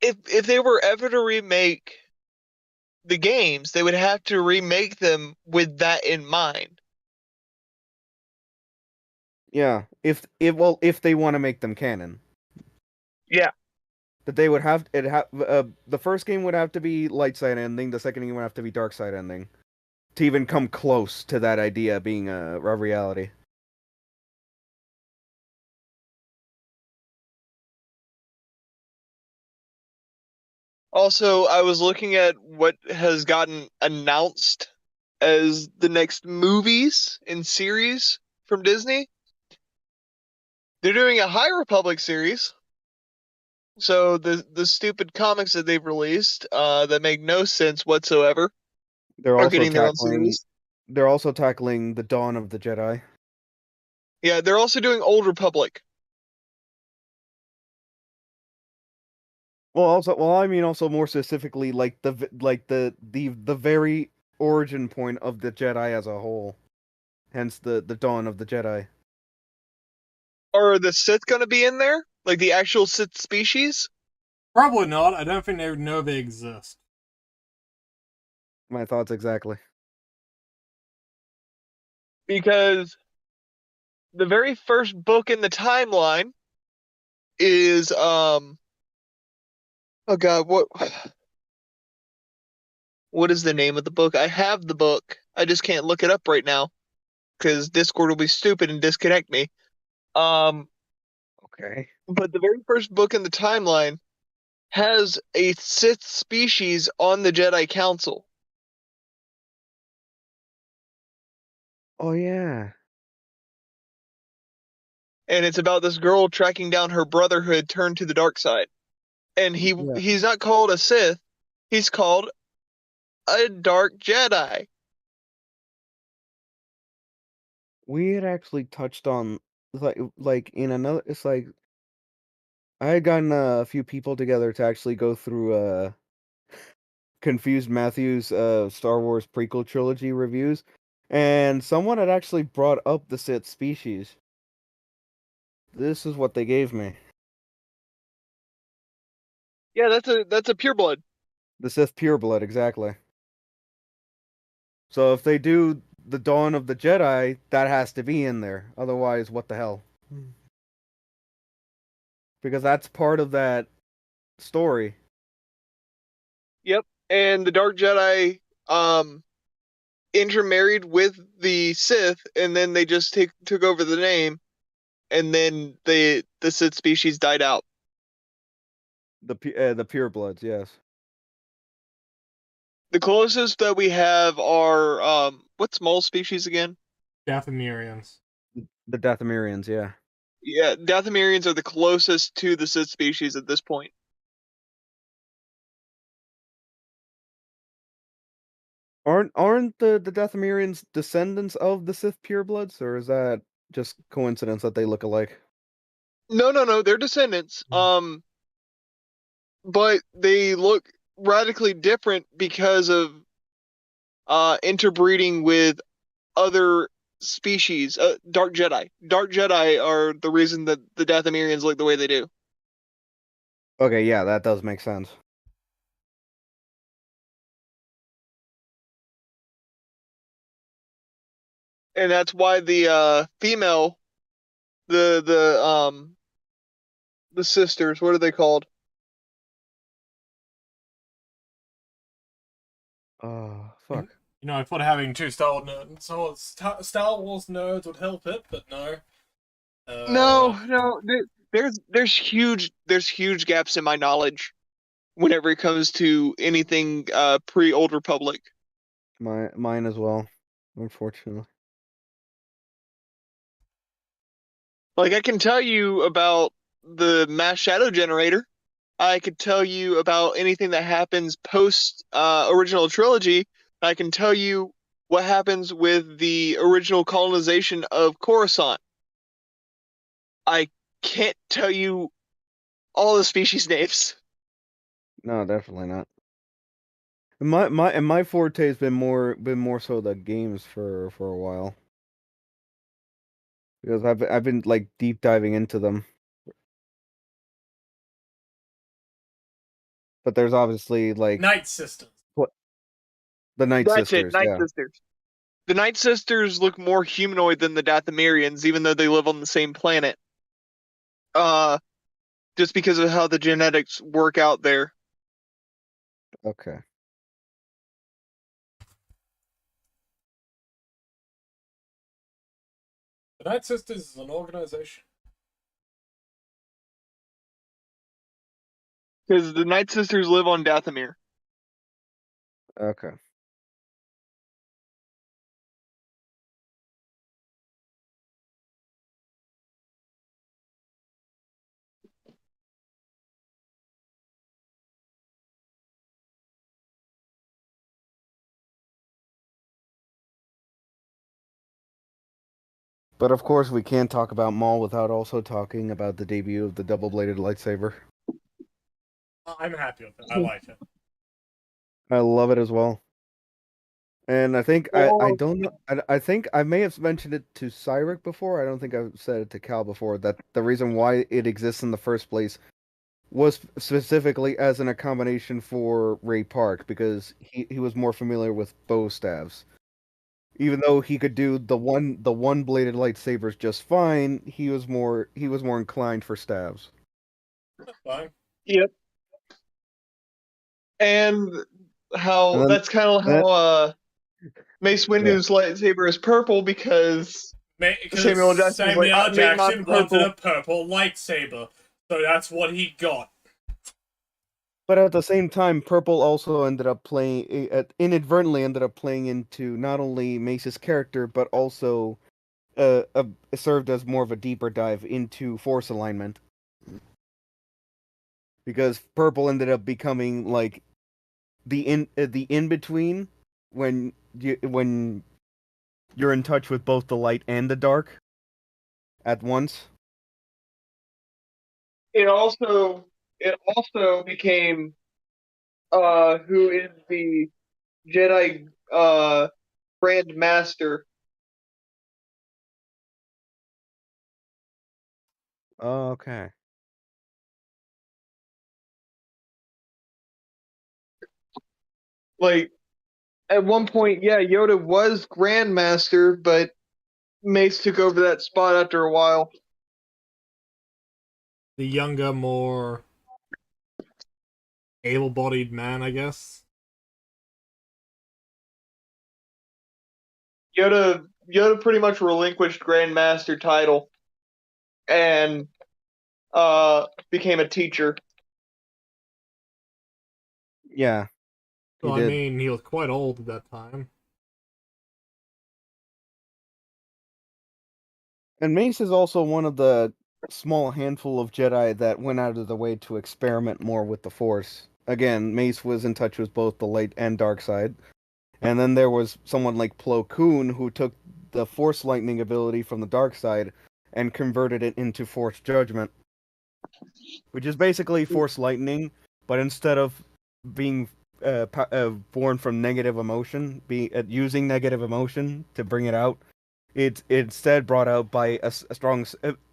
if they were ever to remake the games, they would have to remake them with that in mind. Yeah, if they want to make them canon, Yeah. that they would have the first game would have to be light side ending, the second game would have to be dark side ending to even come close to that idea being a reality. Also, I was looking at what has gotten announced as the next movies and series from Disney. They're doing a High Republic series. So the stupid comics that they've released, that make no sense whatsoever, They're are also getting their own tackling series. they're also tackling the dawn of the Jedi. Yeah, they're also doing Old Republic. I mean also more specifically like the very origin point of the Jedi as a whole. Hence the dawn of the Jedi. Are the Sith going to be in there? Like the actual Sith species? Probably not. I don't think they would know they exist. My thoughts exactly. Because the very first book in the timeline is oh god, what is the name of the book? I have the book. I just can't look it up right now because Discord will be stupid and disconnect me. Um, Okay. but the very first book in the timeline has a Sith species on the Jedi Council, Oh yeah. and it's about this girl tracking down her brother who had turned to the dark side. And Yeah. he's not called a Sith; he's called a Dark Jedi. We had actually touched on like in another it's like I had gotten a few people together to actually go through Confused Matthew's Star Wars prequel trilogy reviews, and someone had actually brought up the Sith species. This is what they gave me. Yeah, that's a pureblood. The Sith pureblood, exactly. So if they do the Dawn of the Jedi, that has to be in there. Otherwise, what the hell? Because that's part of that story. Yep, and the Dark Jedi um intermarried with the Sith, and then they just took over the name, and then the Sith species died out. The purebloods, yes. The closest that we have are what small species again? Dathomirians. The Dathomirians, yeah. Yeah, Dathomirians are the closest to the Sith species at this point. Aren't the Dathomirians descendants of the Sith purebloods, or is that just coincidence that they look alike? No, no, no, they're descendants. But they look radically different because of interbreeding with other species. Dark Jedi. Dark Jedi are the reason that the Dathomirians look the way they do. Okay, yeah, that does make sense. And that's why the female, the the um the sisters, what are they called? Oh, And, fuck. I thought having two Star Wars nerds would help it, but no. No, no, there's huge gaps in my knowledge whenever it comes to anything pre Old Republic. Mine as well, unfortunately. Like I can tell you about the mass shadow generator. I could tell you about anything that happens post original trilogy. I can tell you what happens with the original colonization of Coruscant. I can't tell you all the species names. No, definitely not. My forte has been more so the games for a while because I've been like deep diving into them. But there's obviously like Night Sisters. the Night That's it, Sisters. Night Yeah. Sisters. The Night Sisters look more humanoid than the Dathomirians, even though they live on the same planet. Just because of how the genetics work out there. Okay. The Night Sisters is an organization. Because the Night Sisters live on Dathomir. Okay. But of course, we can't talk about Maul without also talking about the debut of the double-bladed lightsaber. I'm happy with it. I like it. I love it as well. And I think I Well, don't know. I think I may have mentioned it to Cyric before. I don't think I've said it to Cal before. That the reason why it exists in the first place was specifically as an accommodation for Ray Park because he was more familiar with bow staves. Even though he could do the one bladed lightsabers just fine, he was more inclined for stabs. Fine. yep. And And how then that's kind of that how Mace yeah. Windu's lightsaber is purple because Because Samuel L. Jackson was like, Samuel L. make mine Jackson wanted purple. a purple lightsaber, so that's what he got. But at the same time, purple also inadvertently ended up playing into not only Mace's character, but also served as more of a deeper dive into force alignment. Because purple ended up becoming like the in between when you're in touch with both the light and the dark at once. It also became who is the Jedi Grand Master. Oh, okay. Like at one point, yeah, Yoda was Grand Master, but Mace took over that spot after a while. The younger, more able-bodied man, I guess. Yoda pretty much relinquished Grand Master title and became a teacher. Yeah, he Well, I did. mean, he was quite old at that time. And Mace is also one of the small handful of Jedi that went out of the way to experiment more with the Force. Again, Mace was in touch with both the light and dark side. And then there was someone like Plo Koon who took the Force lightning ability from the dark side and converted it into Force judgment, which is basically Force lightning, but instead of being born from negative emotion, using negative emotion to bring it out, it's instead brought out by a strong,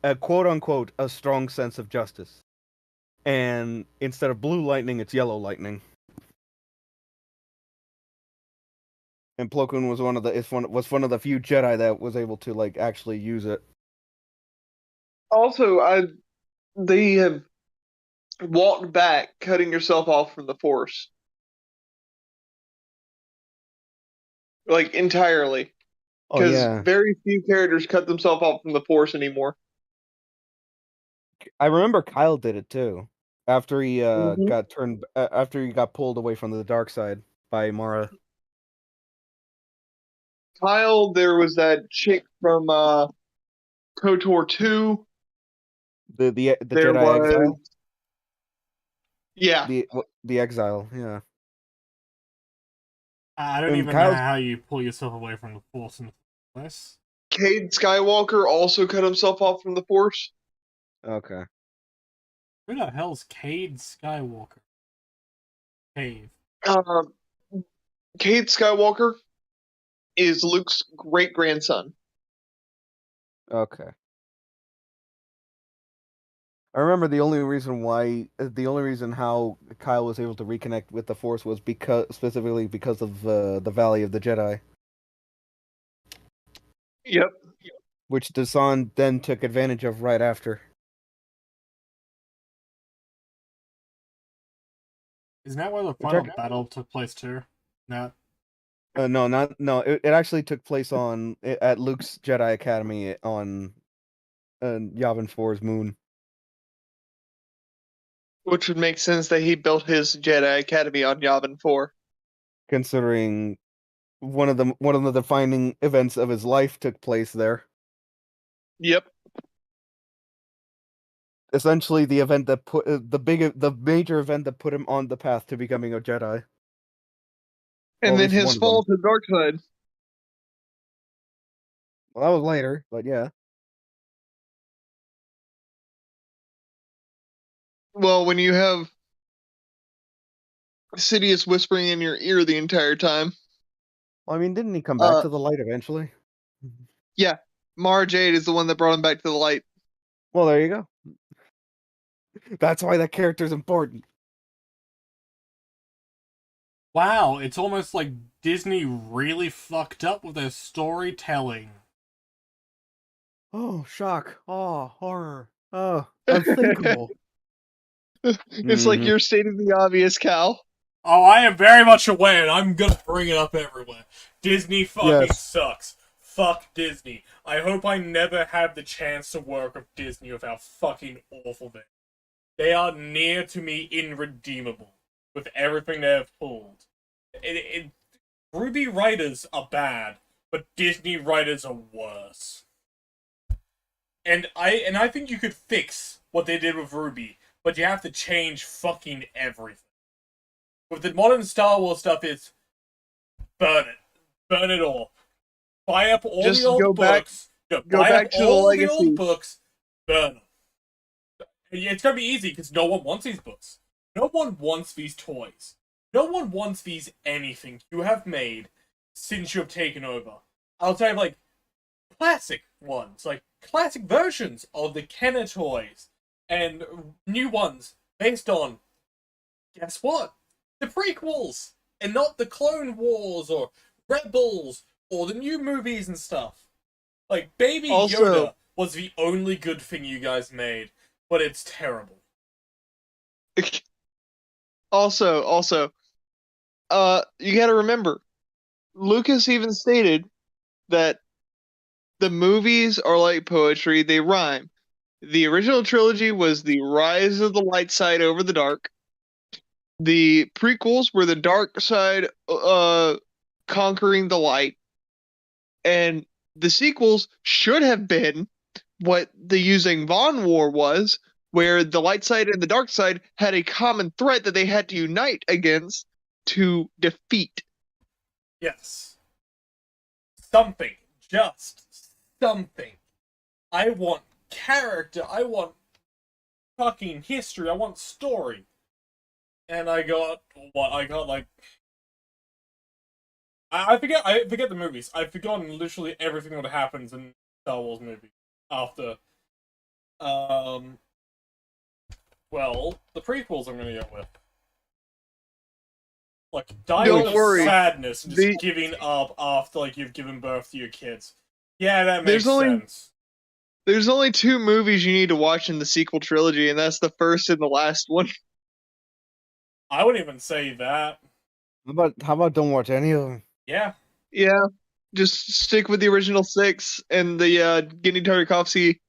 a quote unquote, a strong sense of justice. And instead of blue lightning, it's yellow lightning. And Plo Koon was one of the few Jedi that was able to like actually use it. Also, they have walked back, cutting yourself off from the Force, like entirely, Oh because yeah, very few characters cut themselves off from the Force anymore. I remember Kyle did it too. After he Mm-hmm. after he got pulled away from the dark side by Mara. Kyle, there was that chick from KOTOR 2. The There Jedi was, exile. yeah, The exile. Yeah. I don't And even know Kyle's how you pull yourself away from the Force in the first place. Cade Skywalker also cut himself off from the Force. okay. Who the hell's Cade Skywalker? Cave. Uh, Cade Skywalker is Luke's great grandson. Okay. I remember the only reason how Kyle was able to reconnect with the Force was specifically because of the Valley of the Jedi, Yep. which Dasan then took advantage of right after. Isn't that where the Which final battle took place too? No. no. It actually took place at Luke's Jedi Academy on Yavin 4's moon. Which would make sense that he built his Jedi Academy on Yavin 4. Considering one of the defining events of his life took place there. Yep. Essentially, the event that put the major event that put him on the path to becoming a Jedi. Well, And at then least his one of them. fall to the dark side. Well, that was later, but yeah. Well, when you have Sidious whispering in your ear the entire time. Well, I mean, didn't he come back Uh, to the light eventually? yeah. Mara Jade is the one that brought him back to the light. Well, there you go. That's why that character's important. Wow, it's almost like Disney really fucked up with their storytelling. Oh, shock. Oh, horror. Oh, unthinkable. It's like you're stating the obvious, Cal. Oh, I am very much aware, and I'm gonna bring it up everywhere. Disney fucking Yes. sucks. Fuck Disney. I hope I never have the chance to work with Disney with how fucking awful they are. They are near to me irredeemable with everything they have pulled. Ruby writers are bad, but Disney writers are worse. And I think you could fix what they did with Ruby, but you have to change fucking everything. With the modern Star Wars stuff, it's burn it. Burn it all. Buy up all Just the old go back- books. go Buy back up to the all the legacy. old books. Burn them. It's gonna be easy because no one wants these books. No one wants these toys. No one wants these anything you have made since you have taken over. Outside of like classic ones, like classic versions of the Kenner toys, and new ones based on, guess what? The prequels, and not the Clone Wars or Rebels or the new movies and stuff. Like Baby Also- Yoda was the only good thing you guys made, but it's terrible. Also, you gotta remember, Lucas even stated that the movies are like poetry, they rhyme. The original trilogy was the rise of the light side over the dark. The prequels were the dark side conquering the light. And the sequels should have been what the Using Vaughn War was, where the light side and the dark side had a common threat that they had to unite against to defeat. Yes. Something. Just something. I want character. I want fucking history. I want story. And I got what? I got like I forget the movies. I've forgotten literally everything that happens in Star Wars movies after well, the prequels I'm gonna go with. Like dying Don't of worry. sadness and just The- giving up after like you've given birth to your kids. Yeah, that There's makes only- sense. There's only 2 movies you need to watch in the sequel trilogy, and that's the first and the last one. I wouldn't even say that. How about don't watch any of them? Yeah. Yeah, just stick with the original 6 and the Genndy Tartakovsky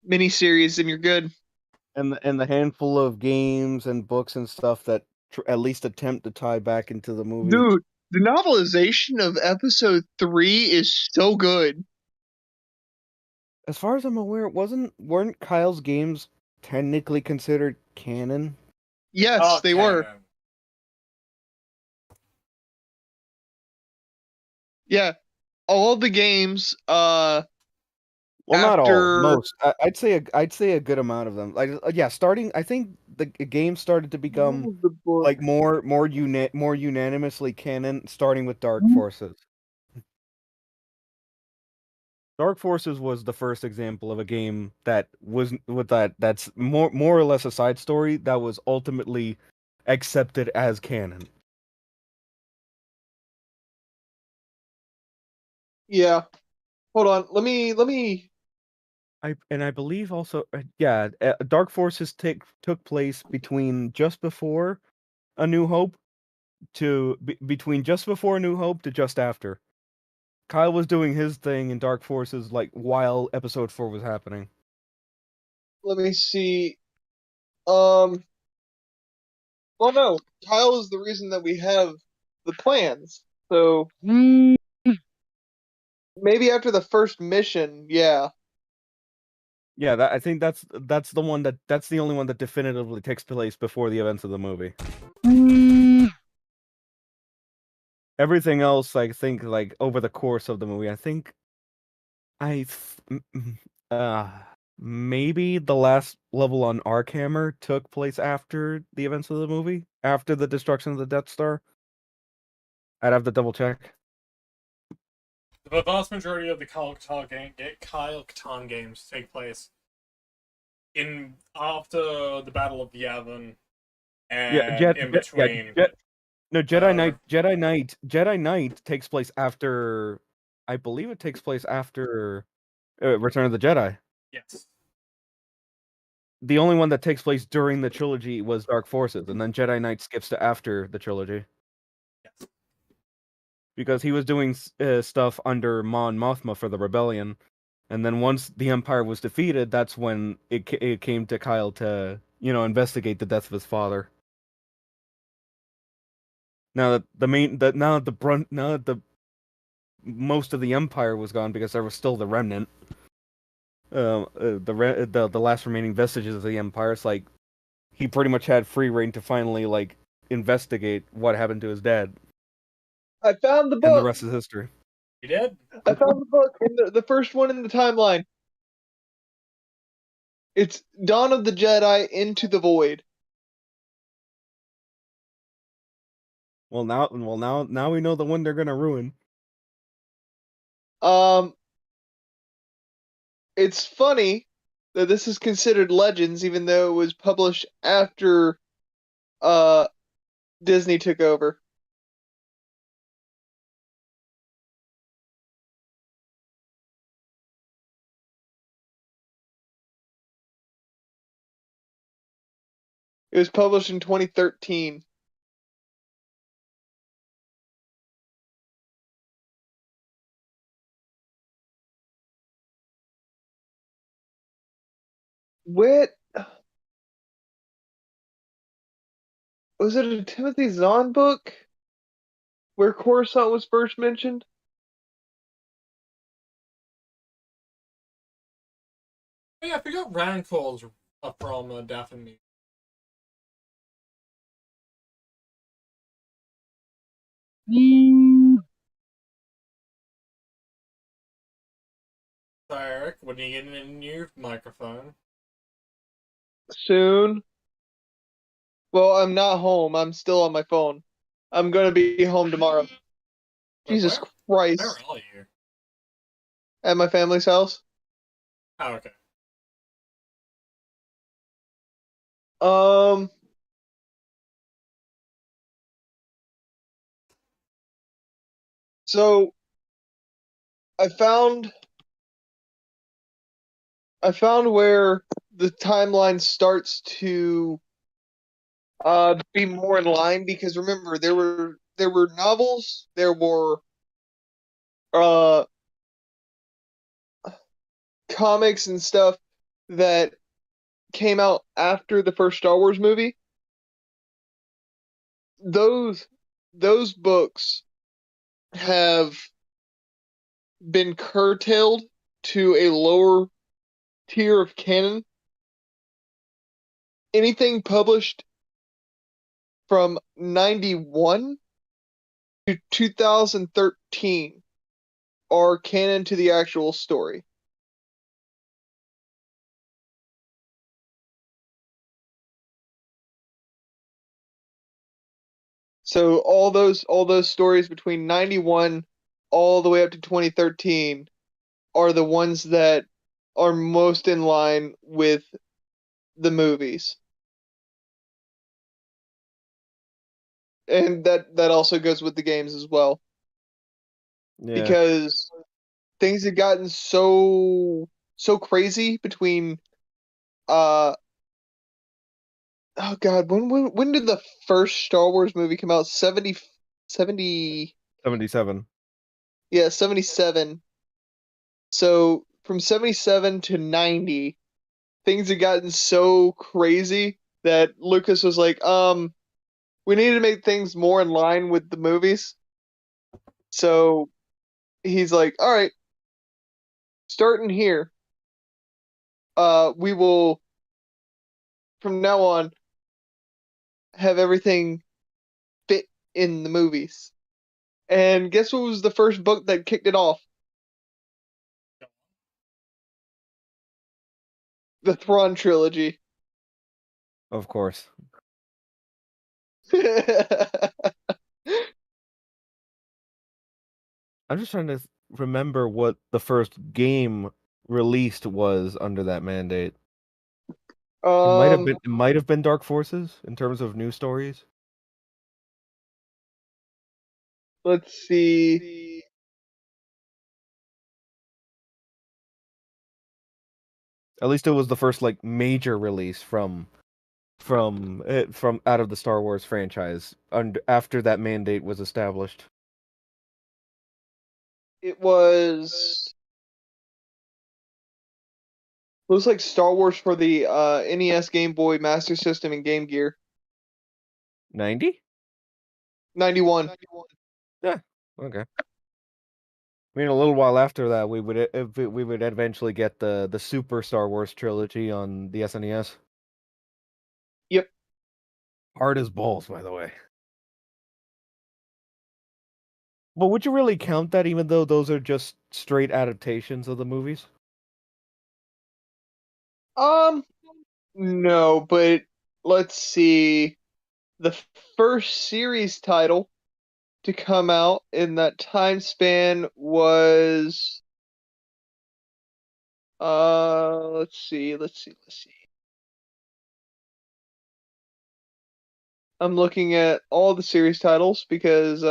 miniseries, and you're good. And the handful of games and books and stuff that at least attempt to tie back into the movie. Dude, the novelization of episode 3 is so good. As far as I'm aware, weren't Kyle's games technically considered canon? Yes, Oh, they were. canon. Yeah, all the games. Well, not all. After- Most. I'd say a good amount of them. Like, yeah, starting. I think the game started to become the book. like more unanimously canon, starting with Dark Mhm. Forces. Dark Forces was the first example of a game that was with that's more or less a side story that was ultimately accepted as canon. Yeah. Hold on. Let me. I believe also Dark Forces took place between just before A New Hope between just before A New Hope to just after. Kyle was doing his thing in Dark Forces like while Episode 4 was happening. Let me see. Um. Well, no. Kyle is the reason that we have the plans. So maybe after the first mission, yeah. Yeah, I think that's the one that's the only one that definitively takes place before the events of the movie. Everything else, I think, like over the course of the movie, I think I uh maybe the last level on Arkhammer took place after the events of the movie, after the destruction of the Death Star. I'd have to double check. The vast majority of the Kyle Katarn games take place in after the Battle of Yavin Yeah, and in between. no, Uh, Jedi Knight takes place after. I believe it takes place after Return of the Jedi. yes. The only one that takes place during the trilogy was Dark Forces, and then Jedi Knight skips to after the trilogy Yes. because he was doing stuff under Mon Mothma for the rebellion, and then once the Empire was defeated, that's when it came to Kyle to investigate the death of his father. Now that the main that now that the brunt now that the most of the Empire was gone because there was still the remnant, the last remaining vestiges of the Empire. It's like he pretty much had free reign to finally like investigate what happened to his dad, I found the and the book. rest is history. You did? I found the book in the first one in the timeline. It's Dawn of the Jedi Into the Void. Now we know the one they're gonna ruin. Um, it's funny that this is considered Legends, even though it was published after uh Disney took over. It was published in 2013. What was it? A Timothy Zahn book where Coruscant was first mentioned? Oh, yeah, I forgot Rancors are from Daphne. So, Eric, when are you getting a new microphone? Soon. Well, I'm not home. I'm still on my phone. I'm gonna be home tomorrow. Wait, Jesus where Christ. are you? At my family's house. Oh, okay. Um, so I found I found where the timeline starts to be more in line because remember there were novels, there were uh comics and stuff that came out after the first Star Wars movie. Those those books have been curtailed to a lower tier of canon. Anything published from 91 to 2013 are canon to the actual story. So all those stories between 91 all the way up to 2013 are the ones that are most in line with the movies. And that also goes with the games as well. Yeah. Because things have gotten so crazy between oh god, when did the first Star Wars movie come out? 70 77. yeah, 77. So from 77 to 90, things had gotten so crazy that Lucas was like, we need to make things more in line with the movies. So he's like, all right, starting here, we will from now on have everything fit in the movies. And guess what was the first book that kicked it off? The Thrawn trilogy. Of course. I'm just trying to remember what the first game released was under that mandate. um, It might have been Dark Forces in terms of news stories. let's see. At least it was the first like major release from out of the Star Wars franchise after that mandate was established. It was looks like Star Wars for the NES, Game Boy, Master System, and Game Gear. 90? 91. Yeah. Okay. I mean, a little while after that, we would eventually get the Super Star Wars trilogy on the SNES. Yep. Hard as balls, by the way. But would you really count that, even though those are just straight adaptations of the movies? No, but let's see. The first series title to come out in that time span was let's see. I'm looking at all the series titles because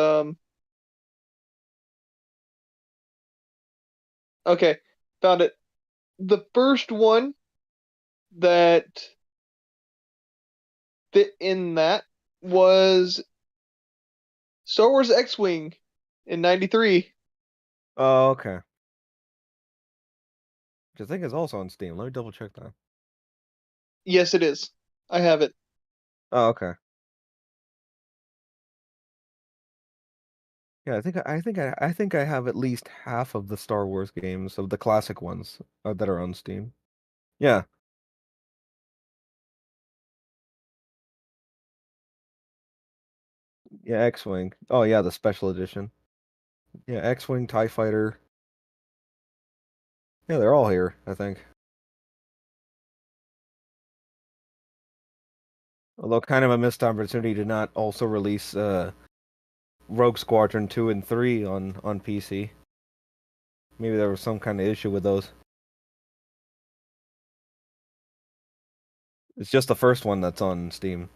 okay, found it. The first one that fit in that was Star Wars X-Wing in 93. Oh, okay. Which I think is also on Steam. Let me double check that. Yes, it is. I have it. Oh, okay. Yeah, I think I have at least half of the Star Wars games of the classic ones that are on Steam. Yeah. Yeah, X-Wing. Oh yeah, the special edition. Yeah, X-Wing, TIE Fighter. Yeah, they're all here, I think. Although kind of a missed opportunity to not also release Rogue Squadron 2 and 3 on PC. Maybe there was some kind of issue with those. It's just the first one that's on Steam.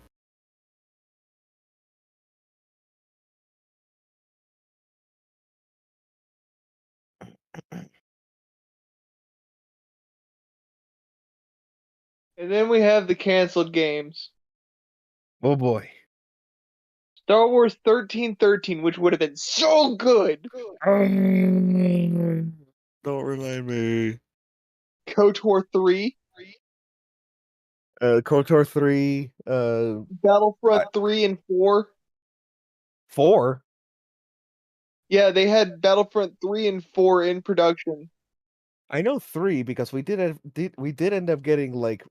And then we have the canceled games. Oh boy. Star Wars 1313, which would have been so good. Don't remind me. KOTOR 3, KOTOR 3, Battlefront 3 and 4. 4. Yeah, they had Battlefront 3 and 4 in production. I know 3 because we did end up getting like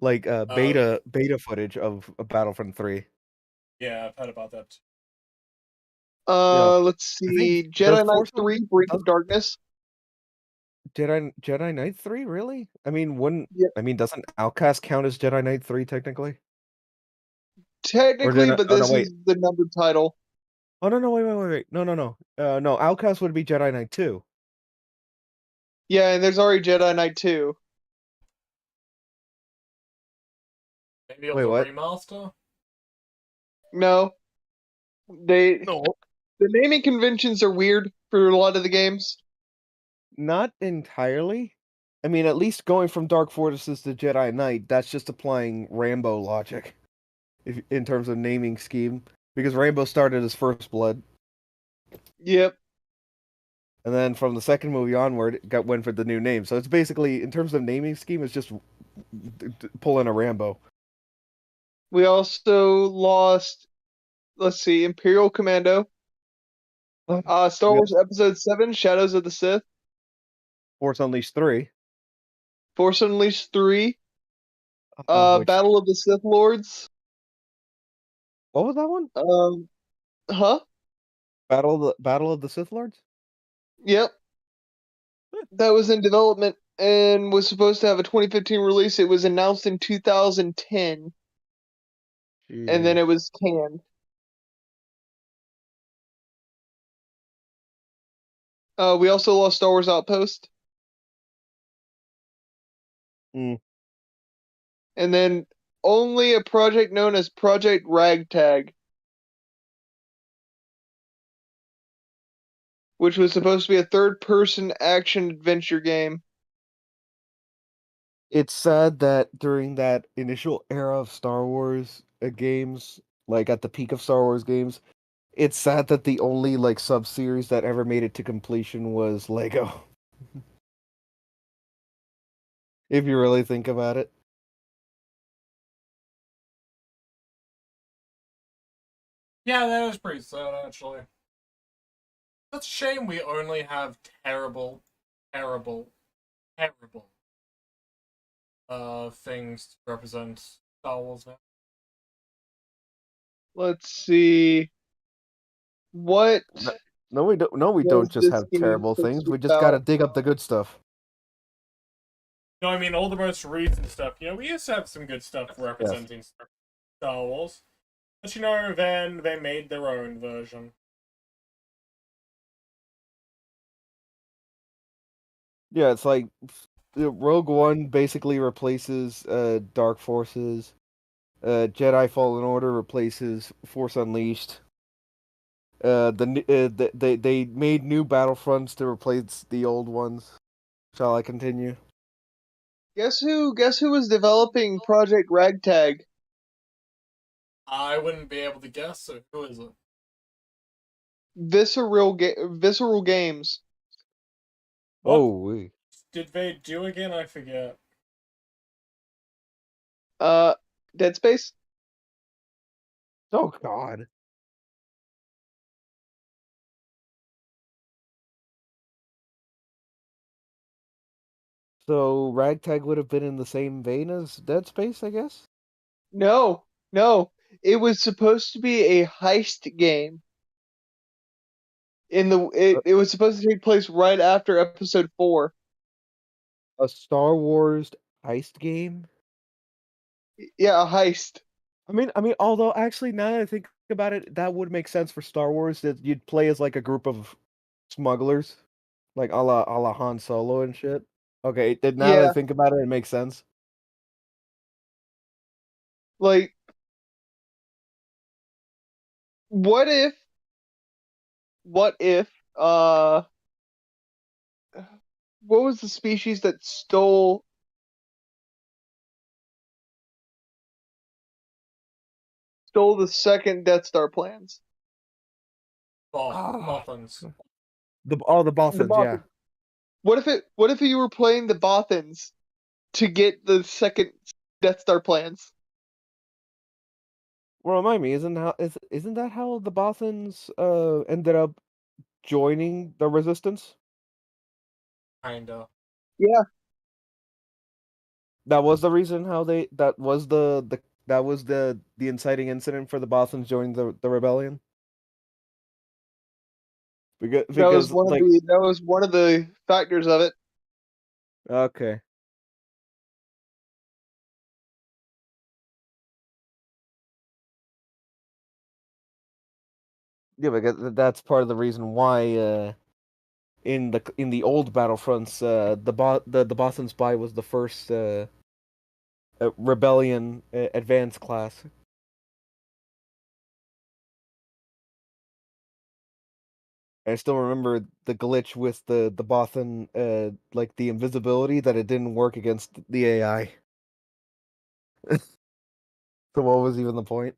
yeah. beta footage of Battlefront 3. Yeah, I've heard about that. Yeah, Let's I think see. does Jedi Knight Force 3, Breath does of Darkness. Jedi Knight 3 really? I mean, Yep. doesn't Outcast count as Jedi Knight 3 technically? Or did Technically, I, but oh no this wait. is the numbered title. Oh no, wait. No. No, Outcast would be Jedi Knight 2. Yeah, and there's already Jedi Knight 2. Maybe it was Wait, a what? remaster? No, they No, the naming conventions are weird for a lot of the games. not entirely. I mean, at least going from Dark Fortresses to Jedi Knight, that's just applying Rambo logic, if in terms of naming scheme, because Rambo started as First Blood, Yep. and then from the second movie onward, it went for the new name. So it's basically, in terms of naming scheme, it's just pulling a Rambo. We also lost, let's see, Imperial Commando, Star We Wars got Episode 7, Shadows of the Sith, Force Unleashed 3, Force Unleashed 3, which Battle of the Sith Lords. what was that one? Um, huh? Battle of the Sith Lords. Yep. That was in development and was supposed to have a 2015 release. It was announced in 2010, and then Jeez. it was canned. We also lost Star Wars Outpost, Mm. and then only a project known as Project Ragtag, which was supposed to be a third-person action adventure game. It's sad that during that initial era of Star Wars games, like at the peak of Star Wars games, it's sad that the only like sub-series that ever made it to completion was Lego. If you really think about it. Yeah, that is pretty sad, actually. It's a shame we only have terrible, terrible, terrible things to represent Star Wars now. Let's see. What No, no, we don't. No, we don't was just this have game terrible supposed to things. be We just gotta about? dig up the good stuff. No, I mean, all the most recent stuff, we used to have some good stuff Yes. representing Star Wars. But, then they made their own version. Yeah, it's like Rogue One basically replaces Dark Forces. Jedi Fallen Order replaces Force Unleashed. They made new Battlefronts to replace the old ones. Shall I continue? Guess who? Guess who was developing Project Ragtag? I wouldn't be able to guess, so who is it? Visceral Games. What Oh, wait. did they do again? I forget. Uh, Dead Space. Oh God. So Ragtag would have been in the same vein as Dead Space, I guess. No, no. It was supposed to be a heist game. It was supposed to take place right after Episode 4. A Star Wars heist game. Yeah, a heist. Although actually, now that I think about it, that would make sense for Star Wars. That you'd play as like a group of smugglers, like a la Han Solo and shit. Okay, now that I Yeah, think about it, it makes sense. like what if what if what was the species that stole the second Death Star plans? Ah, Bothans. the The Bothans, yeah. Bothans. What if you were playing the Bothans to get the second Death Star plans? Well, remind me, isn't that how the Bothans ended up joining the Resistance? Kinda. Yeah, That was the reason how they that was the inciting incident for the Bothans joining the rebellion. Because like that was one of the factors of it. okay. Yeah, because that's part of the reason why in the old Battlefronts, the Boston Spy was the first rebellion advanced class. I still remember the glitch with the Bothan, like the invisibility, that it didn't work against the AI. So what was even the point?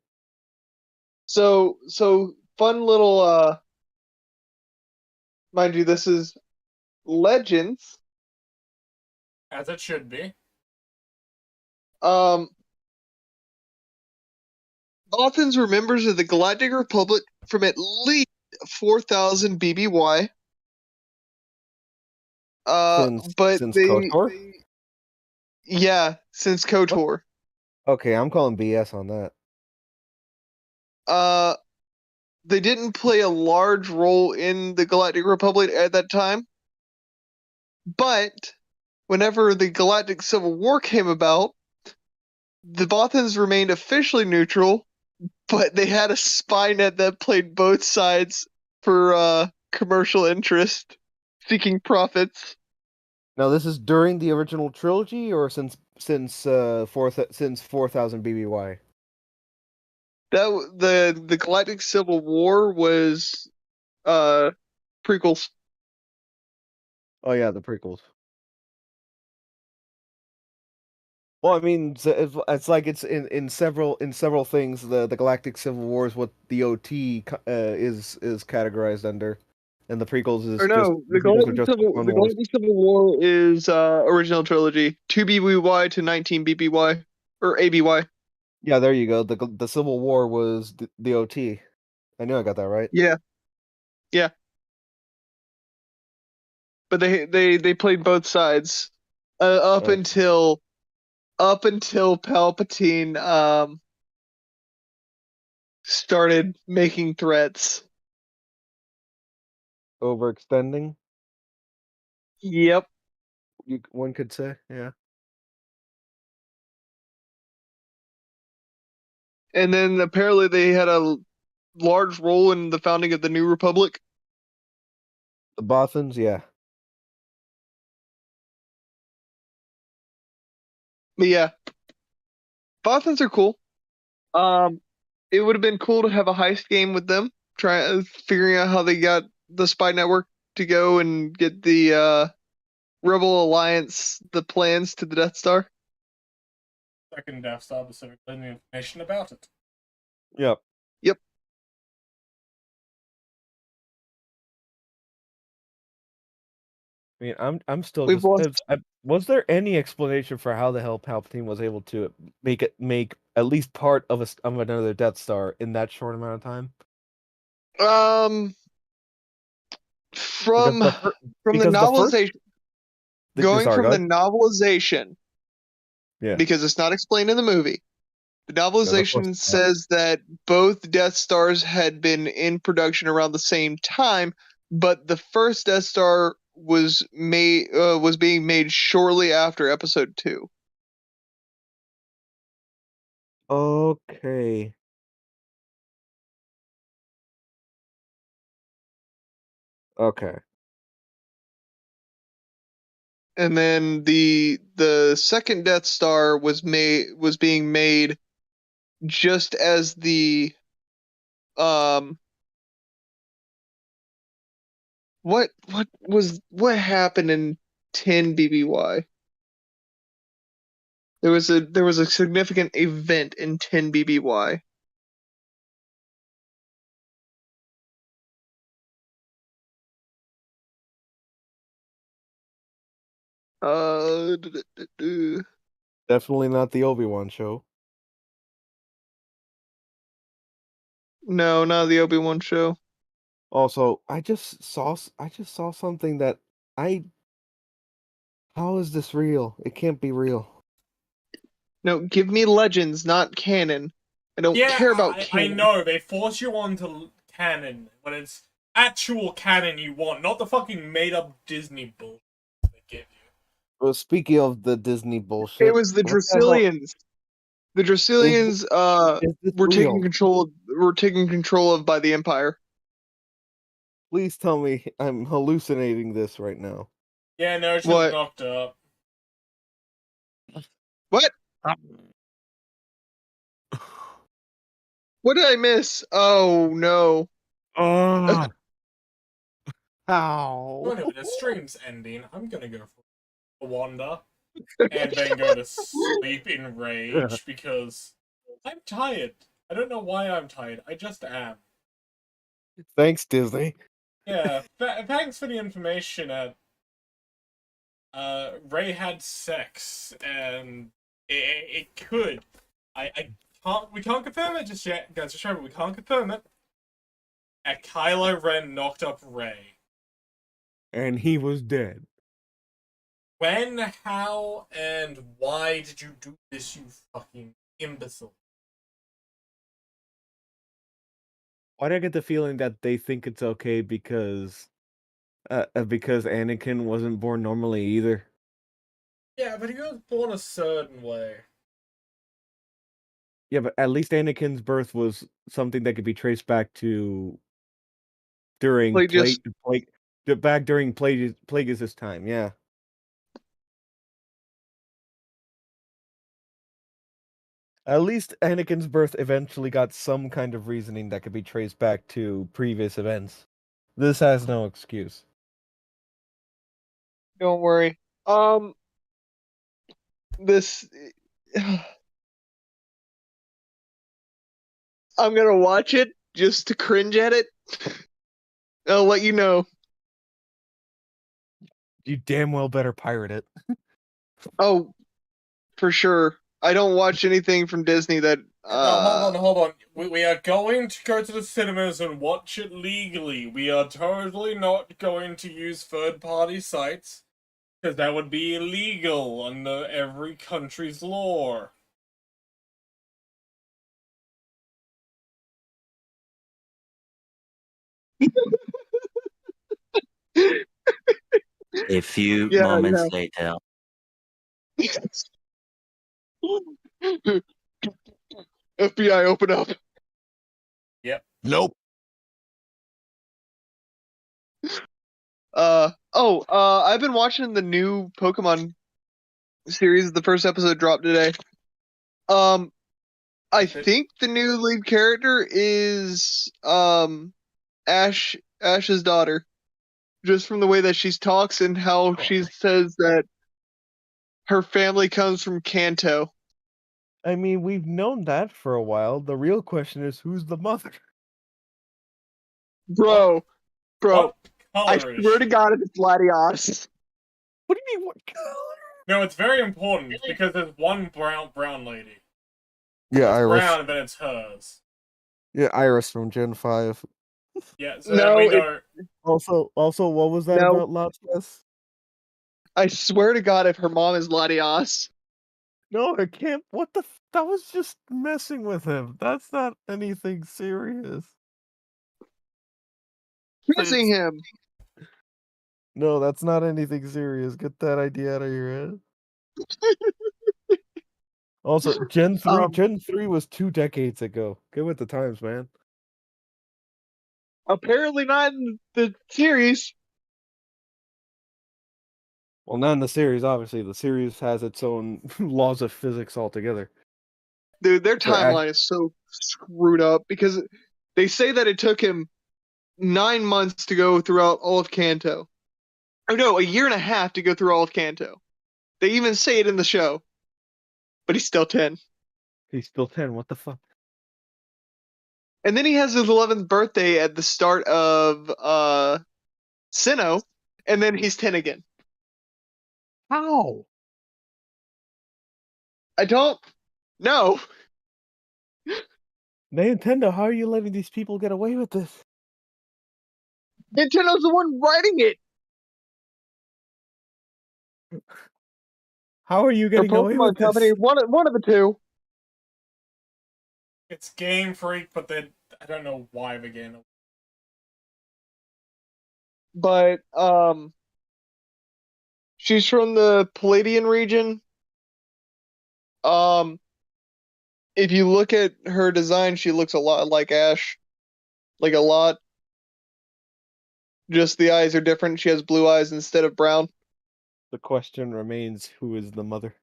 So fun little mind you, this is Legends. As it should be. Um Athens were members of the Galactic Republic from at least 4000 BBY. But Since KOTOR? yeah, since What? KOTOR. Okay, I'm calling BS on that. Uh they didn't play a large role in the Galactic Republic at that time. But whenever the Galactic Civil War came about, the Bothans remained officially neutral, but they had a spy net that played both sides for commercial interest, seeking profits. Now, this is during the original trilogy, or since 4000 BBY? The Galactic Civil War was prequels. Oh yeah, the prequels. Well, I mean, it's like it's in several things. The Galactic Civil War is what the OT is categorized under, and the prequels Or is just no, the prequels are just the Clone The Wars. Galactic Civil War is original trilogy, 2 BBY to 19 BBY or ABY. Yeah, there you go. The Civil War was the OT. I knew I got that right. Yeah, yeah. But they played both sides up Uh, until Palpatine started making threats. Overextending, Yep. one could say. Yeah. And then apparently they had a large role in the founding of the New Republic. The Bothans, yeah. But yeah, Bothans are cool. Um, it would have been cool to have a heist game with them, figuring out how they got the spy network to go and get the Rebel Alliance the plans to the Death Star. Second Death Star, specifically, the information about it. Yep. Yep. I mean, I'm still We've just. lost. Was there any explanation for how the hell Palpatine was able to make at least part of of another Death Star in that short amount of time? Um, Because from the fir- from the because the first novelization, going sorry, from go the ahead. novelization, Yeah, because it's not explained in the movie. The because of course novelization it's not. says that both Death Stars had been in production around the same time, but the first Death Star was being made shortly after Episode 2. Okay. Okay. And then the second Death Star was being made just as the um what happened in 10 BBY? There was a significant event in 10 BBY. Uh, Definitely not the Obi-Wan show. no, not the Obi-Wan show. Also, I just saw something that I how is this real? It can't be real. No, give me Legends, not canon. I don't Yeah, care about I canon. know, they force you onto canon, when it's actual canon you want, not the fucking made-up Disney bullshit they give you. Well, speaking of the Disney It bullshit, was the what the hell Dracilians. The is Dracilians is this were real? taken control of by the Empire. Please tell me I'm hallucinating this right now. Yeah, no, she's What? knocked up. What? What did I miss? Oh no. Oh, Oh ow. no, the stream's ending. I'm gonna go for a wander and then go to sleep in rage because I'm tired. I don't know why I'm tired. I just am. Thanks, Disney. Yeah, thanks for the information. Ray had sex, and it could. I can't. We can't confirm it just yet, guys. Just remember, we can't confirm it. Kylo Ren knocked up Ray. And he was dead. When, how, and why did you do this, you fucking imbecile? Why do I get the feeling that they think it's okay because Anakin wasn't born normally either? Yeah, but he was born a certain way. Yeah, but at least Anakin's birth was something that could be traced back to during Like just back during Plagueis' time. Yeah. At least Anakin's birth eventually got some kind of reasoning that could be traced back to previous events. This has no excuse. don't worry. This I'm gonna watch it just to cringe at it. I'll let you know. You damn well better pirate it. Oh, for sure. I don't watch anything from Disney that No, hold on. We are going to go to the cinemas and watch it legally. We are totally not going to use third-party sites, because that would be illegal under every country's law. A few yeah, moments later. FBI, open up. Yep. Nope. I've been watching the new Pokemon series. The first episode dropped today. I think the new lead character is Ash's daughter, just from the way that she talks and how she says that her family comes from Kanto. I mean, we've known that for a while. The real question is, who's the mother? Bro, What I color is swear she? to God, it's Latios. What do you mean, what color? No, it's very important because there's one brown lady. Yeah, It's Iris. brown, then it's hers. Yeah, Iris from Gen 5. Yeah, so No, we know. Also, what was that No. about Latias? I swear to God, if her mom is Latios. No, it can't. What the? That was just messing with him. That's not anything serious. Kissing him. No, that's not anything serious. Get that idea out of your head. Also, Gen 3, Gen 3 was 2 decades ago. Get with the times, man. Apparently not in the series. Well, not in the series, obviously. The series has its own laws of physics altogether. Dude, their So, timeline is so screwed up because they say that it took him 9 months to go throughout all of Kanto. Oh no, a year and a half to go through all of Kanto. They even say it in the show. But he's still 10. He's still 10. What the fuck? And then he has his 11th birthday at the start of Sinnoh, and then he's 10 again. How? I don't know. Nintendo, how are you letting these people get away with this? Nintendo's the one writing it. How are you Or getting away with Pokemon Company, this? one of the two. It's Game Freak, but then I don't know why the game. But she's from the Palladian region. If you look at her design, she looks a lot like Ash. Like a lot. Just the eyes are different. She has blue eyes instead of brown. The question remains: who is the mother?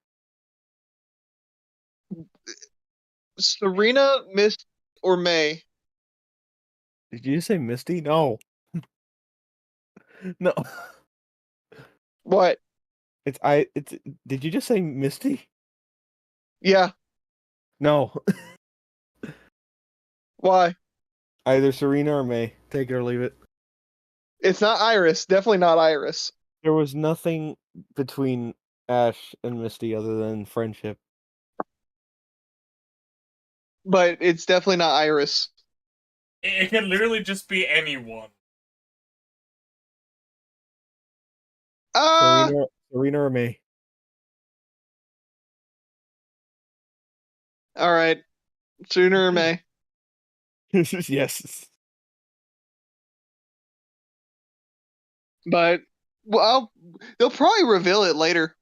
Serena, Miss, or May? Did you say Misty? No, no. What? It's I. It's. Did you just say Misty? Yeah. No. Why? Either Serena or May. Take it or leave it. It's not Iris. Definitely not Iris. There was nothing between Ash and Misty other than friendship. But it's definitely not Iris. It can literally just be anyone. Ah. Serena or May. All right. Sooner or May. Yes. But well, they'll probably reveal it later.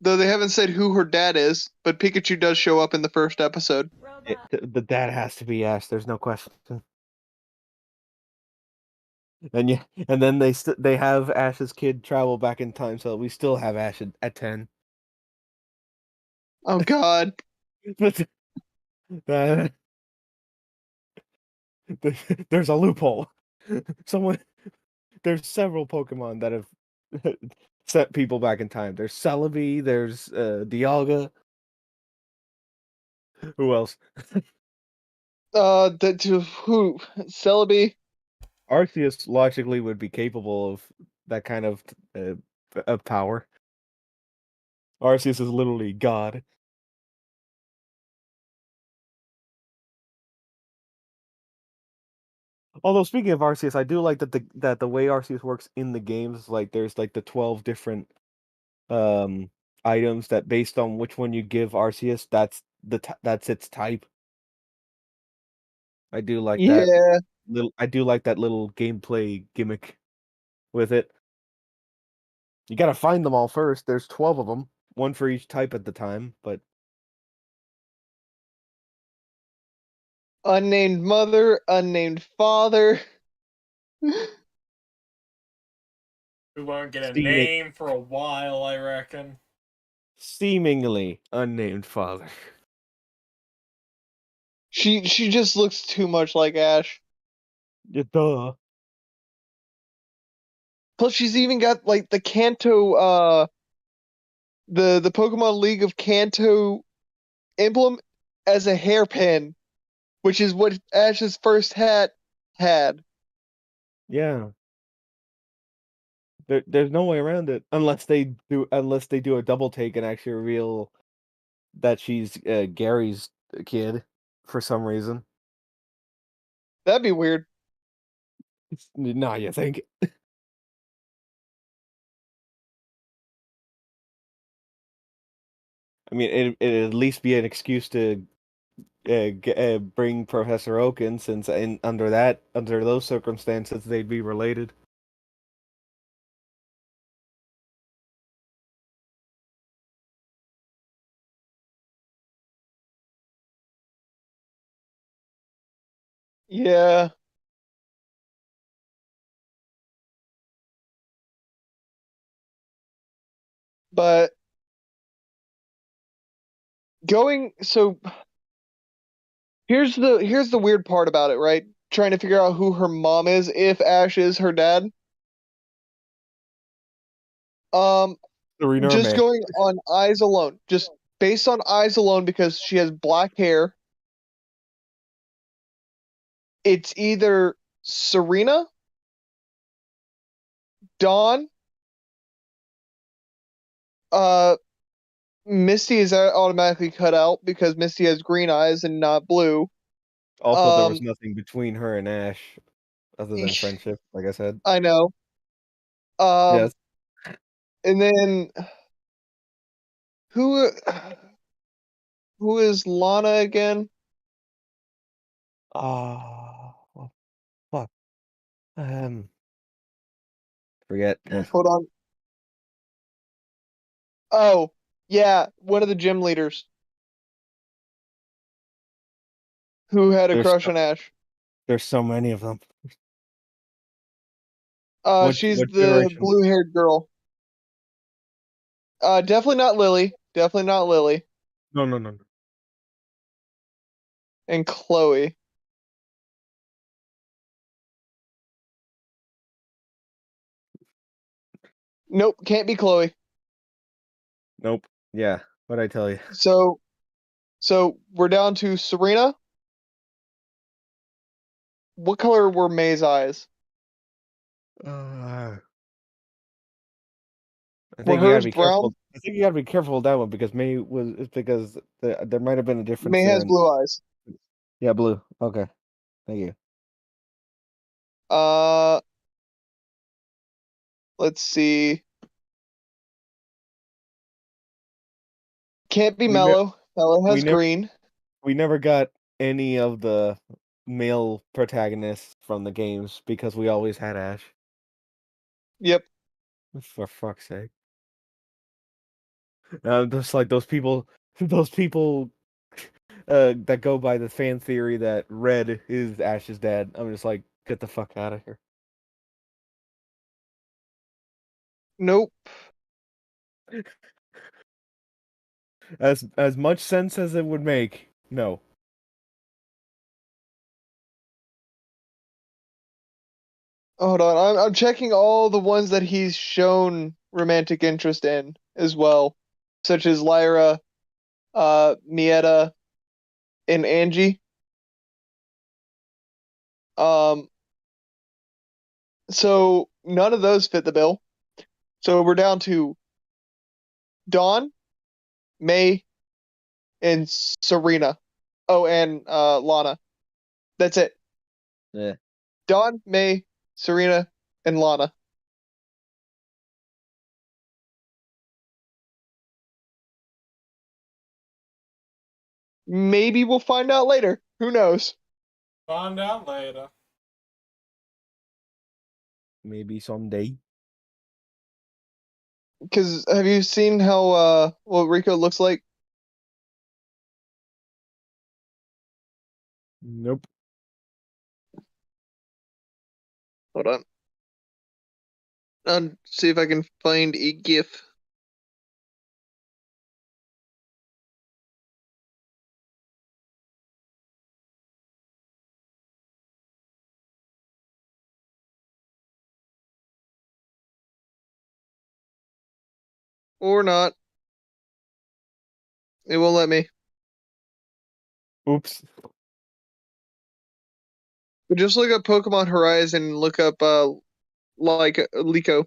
Though they haven't said who her dad is, but Pikachu does show up in the first episode. The dad has to be Ash. There's no question. And yeah, and then they have Ash's kid travel back in time, so we still have Ash at 10. Oh God. But there's a loophole. Someone there's several Pokemon that have sent people back in time. There's Celebi, there's Dialga. Who else? Who? Celebi? Arceus logically would be capable of that kind of power. Arceus is literally God. Although speaking of Arceus, I do like that the way Arceus works in the games, like there's like the 12 different um items that based on which one you give Arceus, that's its type. I do like that Yeah. little gameplay gimmick with it. You gotta find them all first. There's 12 of them, one for each type at the time, but Unnamed mother, unnamed father. We won't get a seeming, name for a while, I reckon. seemingly unnamed father. She just looks too much like Ash. Yeah, duh. Plus, she's even got like the Kanto, the Pokemon League of Kanto emblem as a hairpin, which is what Ash's first hat had. Yeah. There's no way around it unless they do a double take and actually reveal that she's Gary's kid for some reason. That'd be weird. Nah, you think? I mean, it'd at least be an excuse to bring Professor Oaken, since under those circumstances they'd be related. Yeah, but going so here's the weird part about it, right? Trying to figure out who her mom is if Ash is her dad. Um, Serena or just May. going on eyes alone, just based on eyes alone, because she has black hair. It's either Serena, Dawn, uh, Misty is automatically cut out because Misty has green eyes and not blue. Also, there was Um, nothing between her and Ash other than friendship, like I said. I know. Um, Yes. and then who who is Lana again? Well, fuck. Forget. Hold on. Oh, yeah, one of the gym leaders who had a There's crush on Ash. there's so many of them. She's what the generation? blue-haired girl. Definitely not Lily. Definitely not Lily. No, no, no, no. And Chloe. Nope, can't be Chloe. Nope. Yeah, what'd I tell you? So we're down to Serena. What color were May's eyes? Uh, I Were think you gotta hers be careful. brown? I think you gotta be careful with that one because it's because there might have been a difference May there. has blue eyes. Yeah, blue. Okay, thank you. Uh, let's see. Can't be We ne Mellow. Mellow we has never green. we never got any of the male protagonists from the games because we always had Ash. Yep. For fuck's sake. Just like those people, those people that go by the fan theory that Red is Ash's dad. I'm just like, get the fuck out of here. Nope. As much sense as it would make, no. Hold on. I'm checking all the ones that he's shown romantic interest in as well, such as Lyra, Mieta, and Angie. Um, so none of those fit the bill. So we're down to Dawn, May, and Serena. Oh, and Lana. That's it. Yeah. Dawn, May, Serena, and Lana. Maybe we'll find out later. Who knows? Find out later. Maybe someday. Because have you seen how what Rico looks like? Nope. Hold on. I'll see if I can find a GIF. Or not. It won't let me. Oops. But just look up Pokemon Horizon and look up like Liko.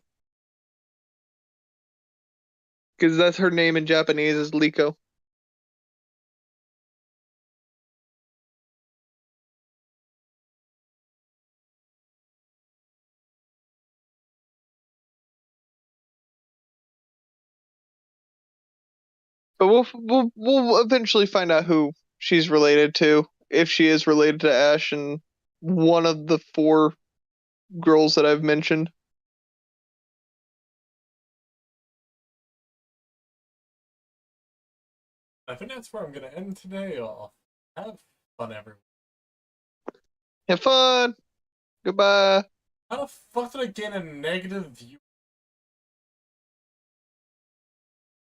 Because that's her name in Japanese is Liko. But we'll eventually find out who she's related to, if she is related to Ash and one of the four girls that I've mentioned. I think that's where I'm gonna end today off. Have fun, everyone. Have fun. Goodbye. How the fuck did I gain a negative view?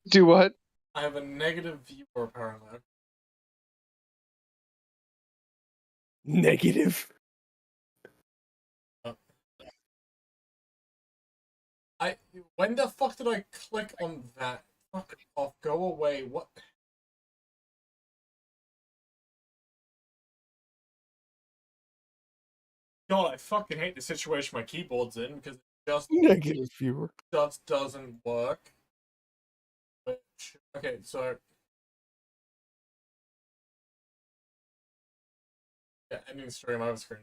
Do what? I have a negative viewer apparently. Negative. Oh. When the fuck did I click on that? Fuck off, go away. What? God, I fucking hate the situation my keyboard's in because it Negative viewer. just doesn't work. Which, okay, so yeah, ending stream. I was screen.